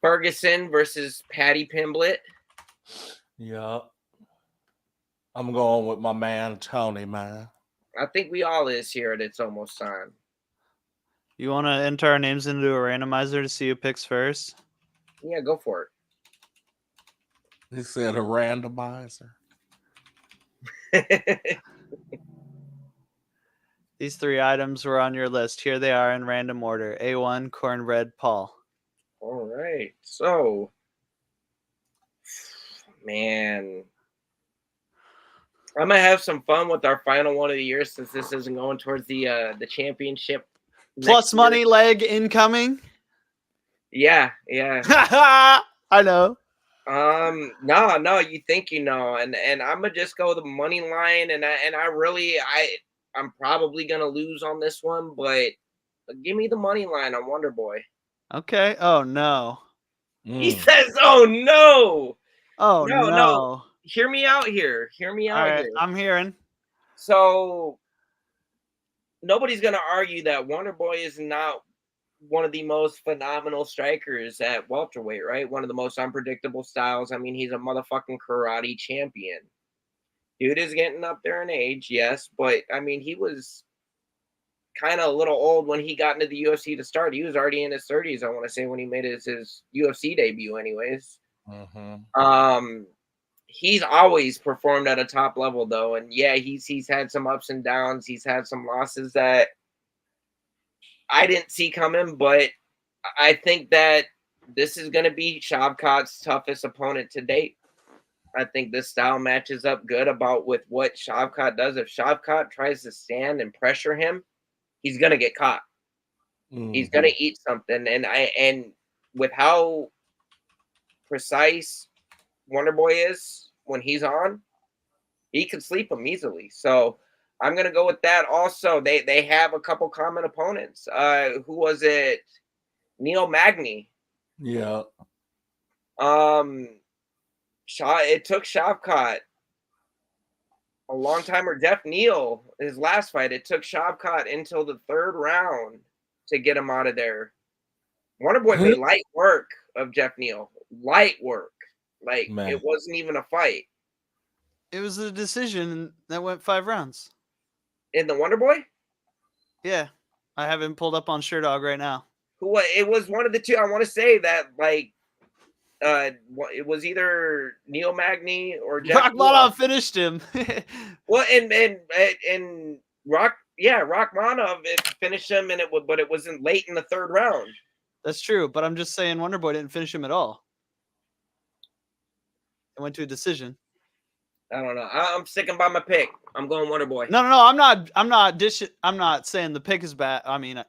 Ferguson versus Patty Pimblett. Yeah. I'm going with my man Tony, man. I think we all is here at It's Almost Time. You want to enter our names into a randomizer to see who picks first? Yeah, go for it. He said a randomizer. These three items were on your list. Here they are in random order. A1, Cornbread, Paul. All right. So, man, I'm going to have some fun with our final one of the year since this isn't going towards the championship. Plus money leg incoming. Yeah. I know. No, you think you know, and I'm gonna just go the money line, and I'm probably gonna lose on this one, but give me the money line on Wonder Boy. Okay. Oh no. He says, "Oh no." Oh no. Hear me out here. All right, here. I'm hearing. So nobody's gonna argue that Wonder Boy is not one of the most phenomenal strikers at welterweight, right? One of the most unpredictable styles. I mean, he's a motherfucking karate champion. Dude is getting up there in age, yes, but I mean, he was kind of a little old when he got into the UFC to start. He was already in his 30s, I want to say, when he made his UFC debut, anyways. He's always performed at a top level, though, and yeah, he's had some ups and downs. He's had some losses that I didn't see coming, but I think that this is going to be Shavkat's toughest opponent to date. I think this style matches up good about with what Shavkat does. If Shavkat tries to stand and pressure him, he's going to get caught. He's going to eat something, and with how precise Wonder Boy is when he's on, he can sleep him easily. So I'm going to go with that. Also, they have a couple common opponents. Who was it? Neil Magny. Yeah. It took Shavkat a long time, or Jeff Neal, his last fight, it took Shavkat until the 3rd round to get him out of there. Wonder Boy made light work of Jeff Neal. Light work. Like, Man. It wasn't even a fight. It was a decision that went 5 rounds. In the Wonder Boy? Yeah. I have him pulled up on SureDog right now. It was one of the two. I want to say that, like, it was either Neil Magny or Jeff Rachmanov finished him. Well, and Rachmanov finished him, but it wasn't late in the 3rd round. That's true, but I'm just saying Wonder Boy didn't finish him at all. It went to a decision. I don't know. I'm sticking by my pick. I'm going Wonder Boy. No. I'm not saying the pick is bad. I mean,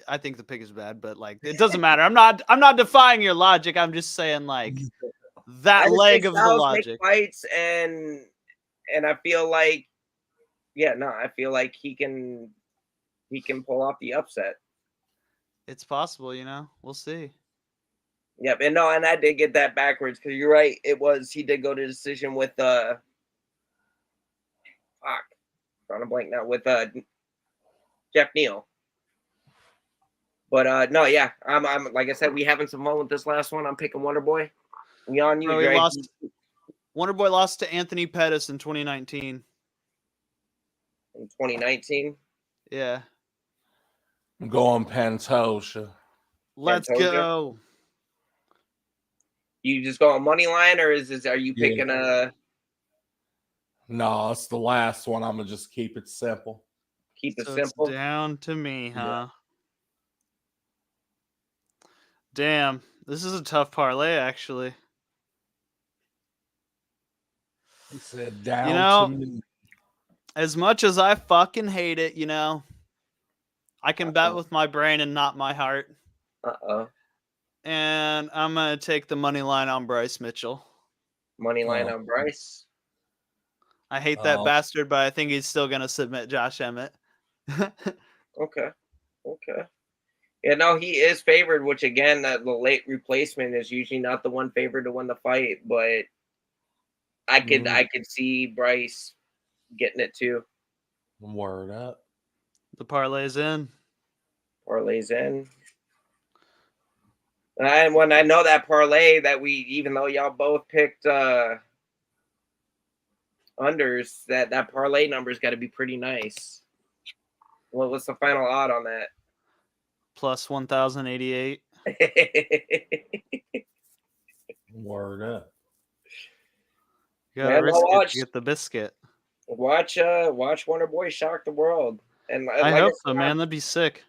I think the pick is bad, but like it doesn't matter. I'm not defying your logic. I'm just saying like that leg of the logic. Fights and I feel like I feel like he can pull off the upset. It's possible, We'll see. Yep, and I did get that backwards because you're right. He did go to decision with drawing a blank now with Jeff Neal. But no, yeah, I'm like I said, we having some fun with this last one. I'm picking Wonder Boy. We on you, Dre. Wonder Boy lost to Anthony Pettis in 2019. In 2019? Yeah. I'm going Pantoja. Let's go. You just go on money line, or are you picking a? No, it's the last one. I'm gonna just keep it simple. Keep it simple. It's down to me, huh? Yeah. Damn, this is a tough parlay, actually. He said down to me. As much as I fucking hate it, I can bet with my brain and not my heart. And I'm going to take the money line on Bryce Mitchell. Money line on Bryce? I hate that bastard, but I think he's still going to submit Josh Emmett. Okay. Yeah, no, he is favored, which again, the late replacement is usually not the one favored to win the fight, but I could see Bryce getting it too. Word up. The parlay's in. And when I know that parlay that even though y'all both picked unders, that parlay number's got to be pretty nice. Well, what's the final odd on that? Plus 1,088. Word up. You gotta risk it to get the biscuit. Watch Wonder Boy shock the world. And I hope so, man. That'd be sick.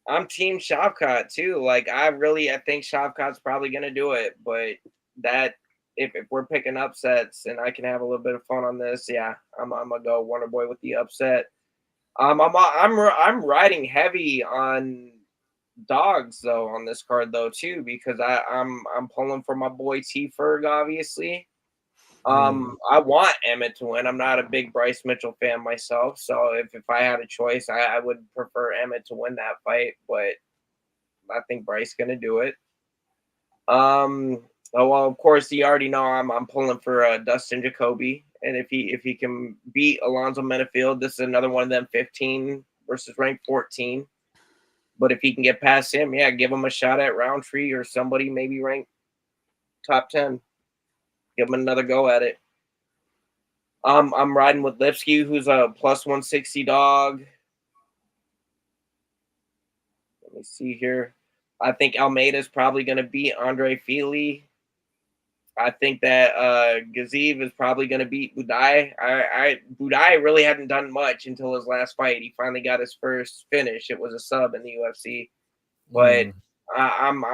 I'm team Shavkat too. Like I think Shavkat's probably gonna do it, but that if we're picking upsets and I can have a little bit of fun on this, yeah, I'm gonna go Wonder Boy with the upset. I'm riding heavy on dogs though on this card though too, because I'm pulling for my boy T Ferg, obviously. I want Emmett to win. I'm not a big Bryce Mitchell fan myself, so if I had a choice, I would prefer Emmett to win that fight, but I think Bryce gonna do it. Well, of course, you already know I'm pulling for Dustin Jacoby, and if he can beat Alonzo Menafield, this is another one of them 15 versus ranked 14. But if he can get past him, yeah, give him a shot at Roundtree or somebody maybe ranked top 10. Give him another go at it. I'm riding with Lipsky, who's a plus 160 dog. Let me see here. I think Almeida's probably going to beat Andre Fili. I think that Gaziv is probably going to beat Budai. Budai really hadn't done much until his last fight. He finally got his first finish. It was a sub in the UFC. But I'm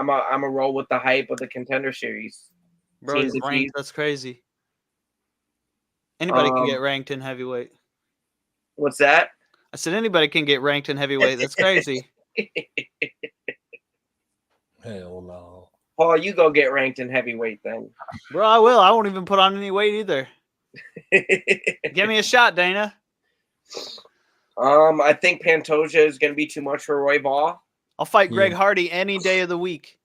a roll with the hype of the Contender Series. Bro, he's ranked. That's crazy. Anybody can get ranked in heavyweight. What's that? I said anybody can get ranked in heavyweight. That's crazy. Hell no. Paul, you go get ranked in heavyweight then. Bro, I will. I won't even put on any weight either. Give me a shot, Dana. I think Pantoja is going to be too much for Roy Ball. I'll fight Greg Hardy any day of the week.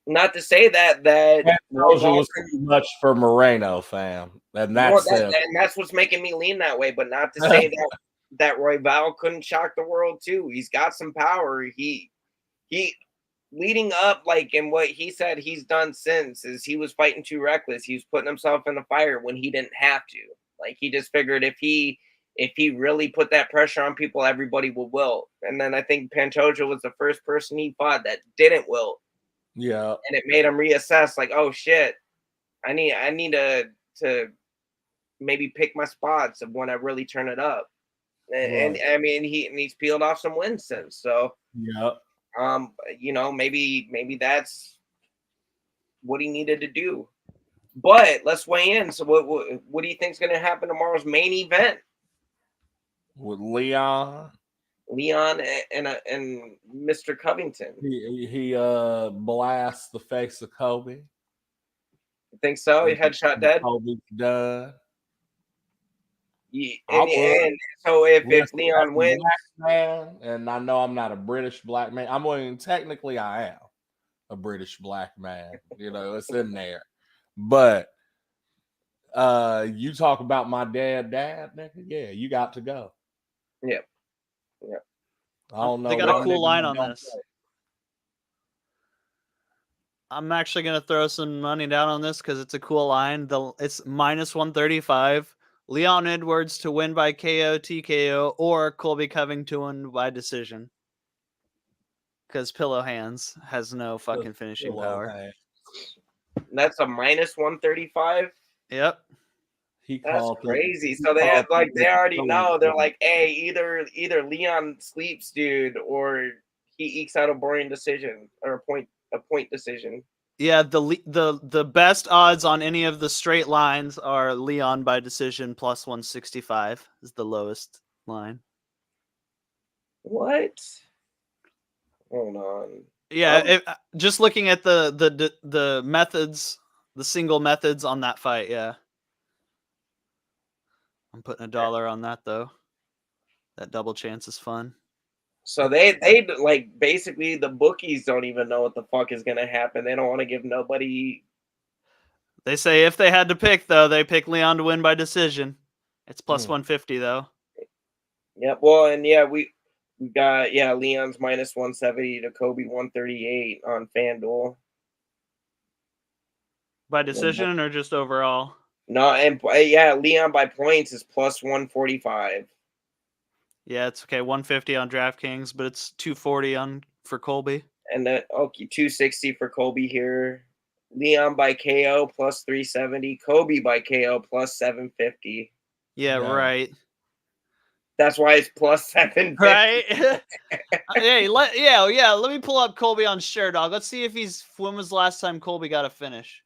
Not to say that Pantoja was too much for Moreno, fam. And that's and that's what's making me lean that way. But not to say that Roy Val couldn't shock the world too. He's got some power. He leading up, like, and what he said he's done since is he was fighting too reckless. He was putting himself in the fire when he didn't have to. Like, he just figured if he really put that pressure on people, everybody will wilt. And then I think Pantoja was the first person he fought that didn't wilt. Yeah. And it made him reassess, like, oh shit, I need to maybe pick my spots of when I really turn it up. And I mean, he's peeled off some wins since. So yeah. Maybe that's what he needed to do. But let's weigh in. So what do you think is going to happen tomorrow's main event? With Leon and Mr. Covington. He blasts the face of Kobe. You think so? He headshot dead. Kobe's done. Yeah, and so if Leon wins, man, and I know I'm not a British black man. Technically I am a British black man. It's in there. But you talk about my dad, nigga. Yeah, you got to go. Yep. I don't know. They got a cool line on this. Play. I'm actually gonna throw some money down on this because it's a cool line. It's minus 135. Leon Edwards to win by KO, TKO, or Colby Covington to win by decision. Because Pillow Hands has no fucking finishing power. That's a minus 135? Yep. That's crazy. So they already know. They're like, hey, either Leon sleeps, dude, or he ekes out a boring decision or a point decision. Yeah, the best odds on any of the straight lines are Leon by decision plus 165 is the lowest line. What? Hold on. Yeah, just looking at the methods, the single methods on that fight, yeah. I'm putting $1 on that though. That double chance is fun. So they like basically the bookies don't even know what the fuck is gonna happen. They don't want to give nobody. They say if they had to pick though, they pick Leon to win by decision. It's plus 150 though. Yep. Well, and yeah, we got Leon's minus 170 to Kobe 138 on FanDuel. By decision or just overall? No, and Leon by points is plus 145. Yeah, it's okay. 150 on DraftKings, but it's 240 for Colby. And then 260 for Colby here. Leon by KO plus 370. Kobe by KO plus 750. Yeah, right. That's why it's plus 750. Right? Hey, let me pull up Colby on ShareDog. Let's see if when was the last time Colby got a finish?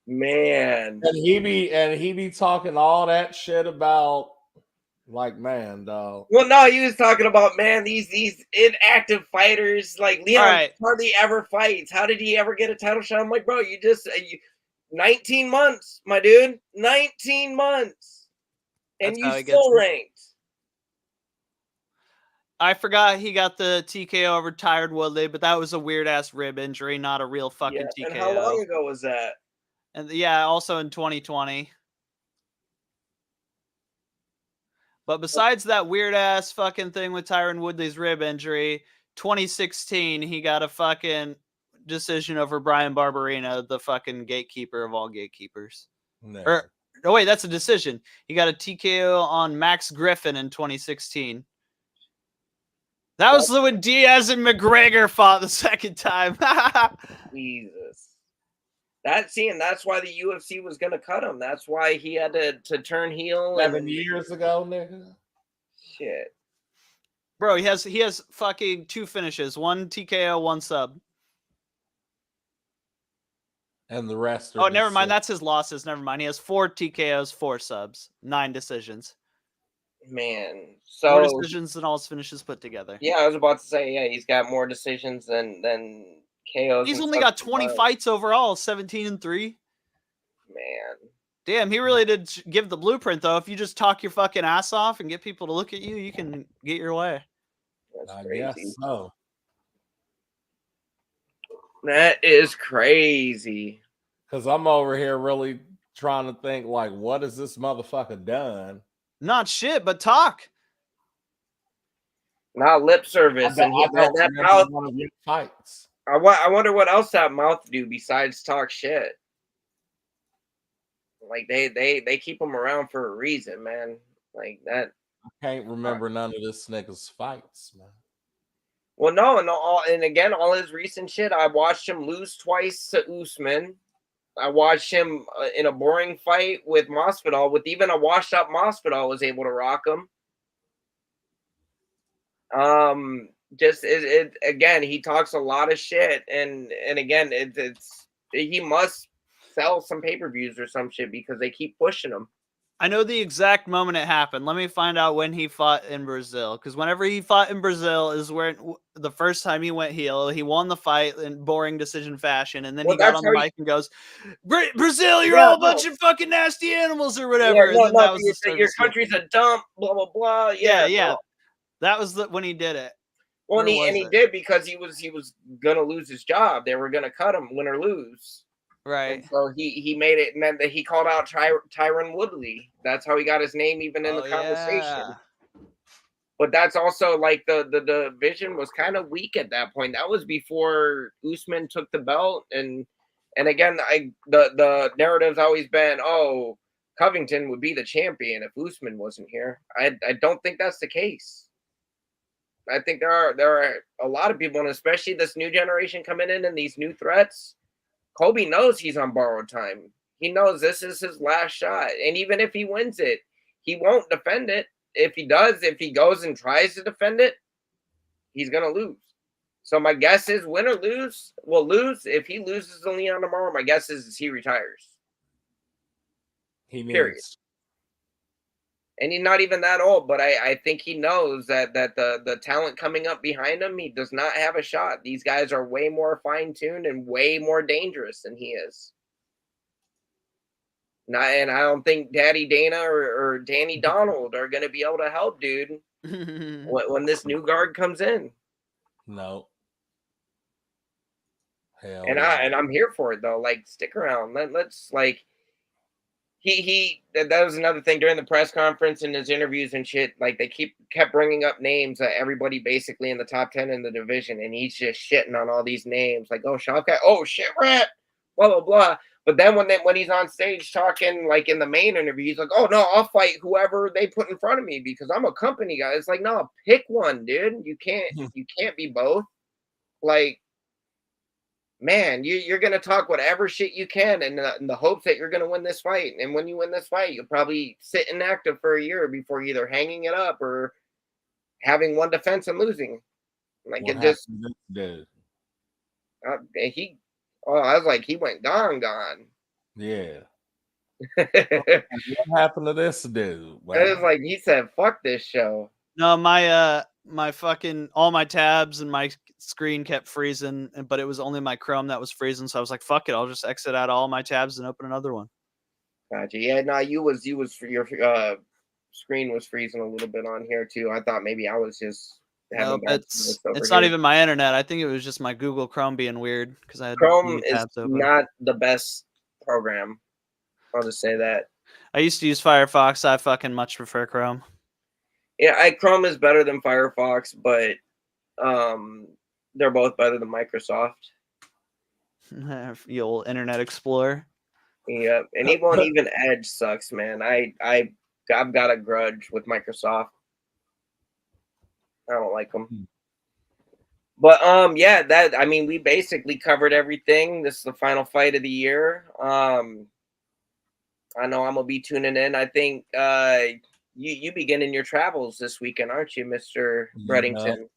Man. And he be talking all that shit about, like, man, dog. Well, no, he was talking about, man, these inactive fighters. Like, Leon hardly ever fights. How did he ever get a title shot? I'm like, bro, 19 months, my dude. 19 months. And you still ranked. I forgot he got the TKO over Tired Woodley, but that was a weird-ass rib injury, not a real fucking TKO. And how long ago was that? And also in 2020. But besides that weird-ass fucking thing with Tyron Woodley's rib injury, 2016, he got a fucking decision over Brian Barberina, the fucking gatekeeper of all gatekeepers. Never. Or no, wait, that's a decision. He got a TKO on Max Griffin in 2016. That was when Diaz and McGregor fought the second time. Jesus. That's why the UFC was gonna cut him. That's why he had to turn heel. 7 years ago, nigga. Shit. Bro, he has fucking 2 finishes, 1 TKO, 1 sub. And the rest are Oh, never mind. decisions. That's his losses. Never mind. He has 4 TKOs, 4 subs, 9 decisions. Man. More So decisions than all his finishes put together. yeah, I was about to say, yeah, he's got more decisions than KOs. He's and only stuff got 20 combined. fights overall, 17-3. Man. Damn, he really did give the blueprint, though. If you just talk your fucking ass off and get people to look at you, you can get your way. That's I crazy. guess so. That is crazy. Because I'm over here really trying to think, like, what has this motherfucker done? Not shit, but talk. Not lip service. And I don't that remember mouth. one of your fights. I wonder what else that mouth do besides talk shit. Like they keep him around for a reason, man. Like that. I can't remember none of this nigga's fights, man. Well, no, and again, all his recent shit. I watched him lose twice to Usman. I watched him in a boring fight with Masvidal. With even a washed-up Masvidal, was able to rock him. Just it again. He talks a lot of shit, and again, he must sell some pay-per-views or some shit because they keep pushing him. I know the exact moment it happened. Let me find out when he fought in Brazil. Because whenever he fought in Brazil is where the first time he went heel, he won the fight in boring decision fashion. And then he got on the mic and goes, Brazil, you're all a bunch of fucking nasty animals or whatever. Yeah, and then that was your country's a dump, blah, blah, blah. Yeah. Yeah. That was when he did it. Well, he did because he was going to lose his job. They were going to cut him, win or lose. Right. And so he made it, and then he called out Tyron Woodley. That's how he got his name even in the conversation. Yeah. But that's also like the division was kind of weak at that point. That was before Usman took the belt, and again, the narrative's always been, oh, Covington would be the champion if Usman wasn't here. I don't think that's the case. I think there are a lot of people, and especially this new generation coming in and these new threats. Kobe knows he's on borrowed time. He knows this is his last shot. And even if he wins it, he won't defend it. If he goes and tries to defend it, he's going to lose. So my guess is win or lose, will lose. If he loses to Leon tomorrow, my guess is he retires. Period. And he's not even that old, but I think he knows that the talent coming up behind him, he does not have a shot. These guys are way more fine-tuned and way more dangerous than he is. And I don't think Daddy Dana or Danny Donald are going to be able to help, dude, when this new guard comes in. No. Hell and no. I'm here for it, though. Like, stick around. Let's like... That was another thing during the press conference and his interviews and shit. Like they kept bringing up names of everybody basically in the top 10 in the division, and he's just shitting on all these names. Like, oh, Shavkat, oh, shit, rat, blah blah blah. But then when he's on stage talking, like in the main interview, he's like, oh no, I'll fight whoever they put in front of me because I'm a company guy. It's like, no, pick one, dude. You can't be both. Like, man, you're going to talk whatever shit you can in the hopes that you're going to win this fight. And when you win this fight, you'll probably sit inactive for a year before either hanging it up or having one defense and losing. Like, what it just... dude? I was like, he went gone. Yeah. What happened to this dude? Wow. It was like, he said, fuck this show. No, my fucking all my tabs and my screen kept freezing, but it was only my Chrome that was freezing. So I was like, "Fuck it, I'll just exit out all my tabs and open another one." Gotcha. Yeah, no, your screen was freezing a little bit on here too. I thought maybe I was just having it's not even my internet. I think it was just my Google Chrome being weird because I had Chrome is tabs open. Not the best program. I'll just say that. I used to use Firefox. I fucking much prefer Chrome. Yeah, Chrome is better than Firefox, but they're both better than Microsoft. You old Internet Explorer. Yeah, and even Edge sucks, man. I've got a grudge with Microsoft. I don't like them. But yeah, that I mean, we basically covered everything. This is the final fight of the year. I know I'm gonna be tuning in. I think you beginning your travels this weekend, aren't you, Mr. Breddington?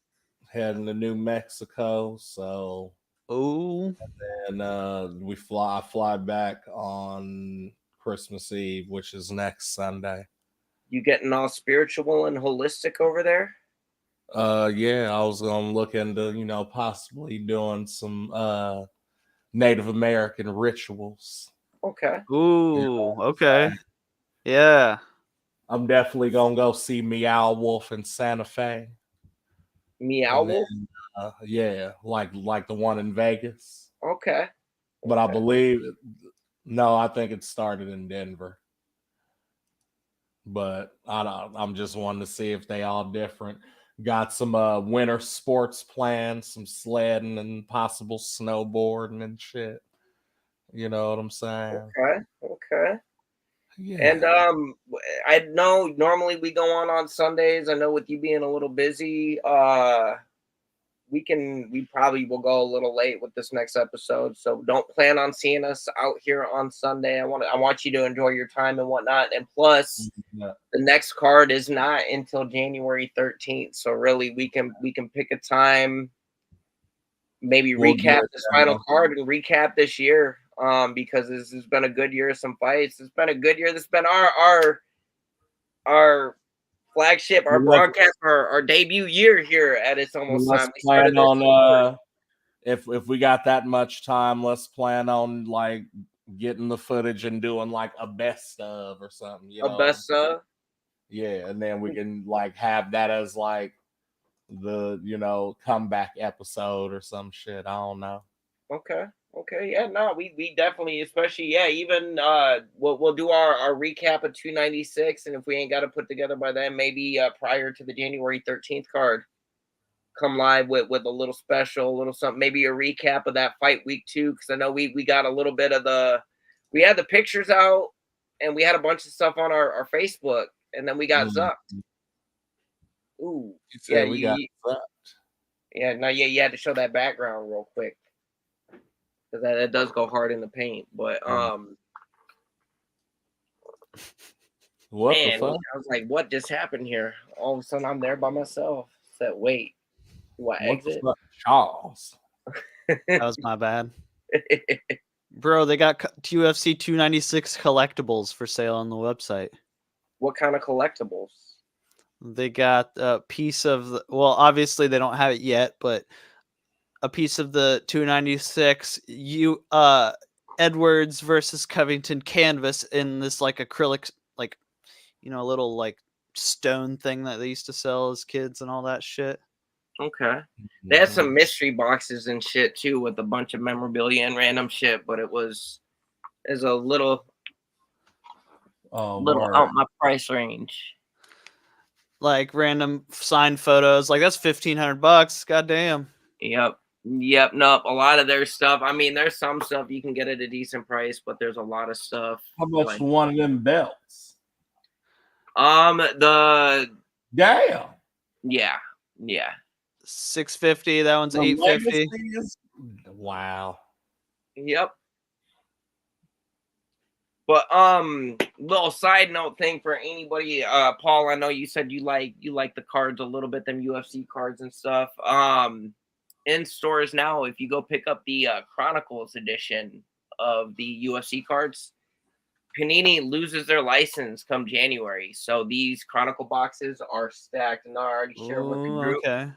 Heading to New Mexico, so Oh, and I fly back on Christmas Eve, which is next Sunday. You getting all spiritual and holistic over there? Yeah, I was gonna look into, possibly doing some Native American rituals. Okay. ooh, okay, yeah. I'm definitely gonna go see Meow Wolf in Santa Fe. Meow And Wolf? then, yeah, like the one in Vegas. Okay. But I Okay. believe I think it started in Denver. But I'm just wanting to see if they all different. Got some winter sports planned, some sledding and possible snowboarding and shit. You know what I'm saying? Okay. Okay. Yeah. And I know normally we go on Sundays. I know with you being a little busy, we probably will go a little late with this next episode. So don't plan on seeing us out here on Sunday. I want you to enjoy your time and whatnot. And plus, Yeah. the next card is not until January 13th. So really, we can pick a time, maybe We'll do recap it this then. final card and recap this year. Because this has been a good year of some fights. It's been a good year. This has been our flagship, our broadcast, our debut year here at It's Almost Let's Time. We plan started this on if we got that much time, let's plan on like getting the footage and doing like a best of or something, a best of. Yeah, and then we can like have that as like the comeback episode or some shit. I don't know. Okay. Okay. Yeah. No, we definitely, especially even we'll do our recap of 296, and if we ain't got to put together by then, maybe prior to the January 13th card, come live with a little special, a little something, maybe a recap of that fight week 2, because I know we got a little bit of we had the pictures out, and we had a bunch of stuff on our Facebook, and then we got zucked. Ooh, yeah, we got yeah. No, yeah, you had to show that background real quick, because that does go hard in the paint. But what man, the fuck? I was like, what just happened here? All of a sudden, I'm there by myself. Said, wait, what exit? The fuck? Charles. That was my bad. Bro, they got UFC 296 collectibles for sale on the website. What kind of collectibles? They got a piece of well, obviously they don't have it yet, but a piece of the 296 Edwards versus Covington canvas in this like acrylic, like little like stone thing that they used to sell as kids and all that shit. Okay. They had some mystery boxes and shit too with a bunch of memorabilia and random shit, but it was a little out my price range. Like random signed photos, like that's $1,500. Goddamn. Yep. Nope. A lot of their stuff. I mean, there's some stuff you can get at a decent price, but there's a lot of stuff. How much for one of them belts? The damn. Yeah. $650. That one's $850. Wow. Yep. But little side note thing for anybody, Paul, I know you said you like the cards a little bit, them UFC cards and stuff. In stores now, if you go pick up the Chronicles edition of the UFC cards, Panini loses their license come January. So these Chronicle boxes are stacked, and I already shared with the group. Okay.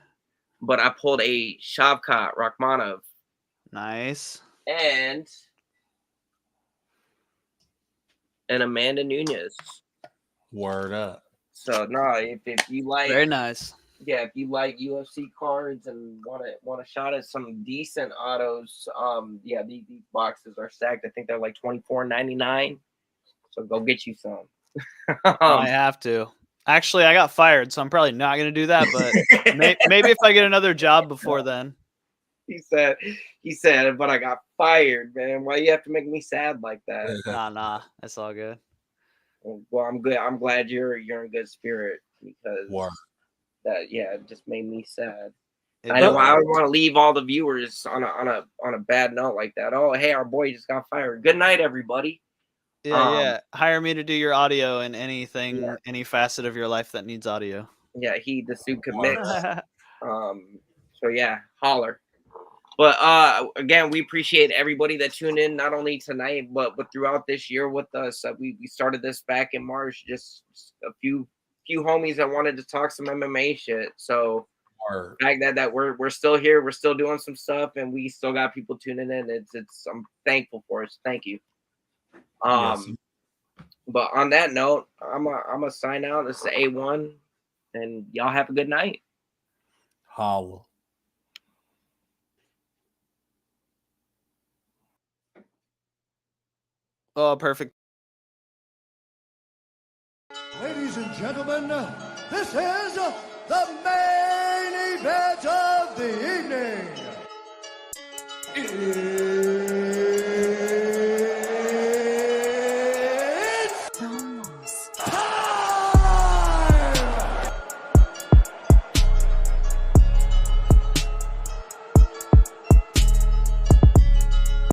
But I pulled a Shavkat Rakhmonov. Nice. And Amanda Nunes. Word up. So no, if you like, very nice. Yeah, if you like UFC cards and want a shot at some decent autos, yeah, these boxes are stacked. I think they're like $24.99. So go get you some. I have to. Actually, I got fired, so I'm probably not going to do that. But maybe if I get another job before then. He said, but I got fired, man. Why you have to make me sad like that? Nah, that's all good. Well, I'm good. I'm glad you're in good spirit because Word. that it just made me sad. It I don't does. want to leave all the viewers on a bad note like that. Oh, hey, our boy just got fired. Good night, everybody. Yeah. Hire me to do your audio in anything, Yeah. any facet of your life that needs audio. Yeah, the suit could mix. So yeah, holler. But again, we appreciate everybody that tuned in, not only tonight, but throughout this year with us. We started this back in March, just a few homies that wanted to talk some MMA shit. So Word. the fact that we're still here, we're still doing some stuff, and we still got people tuning in. It's I'm thankful for it. So thank you. Yes. But on that note, I'm a sign out. This is A1, and y'all have a good night. Holla. Oh, perfect. Ladies and gentlemen, this is the main event of the evening.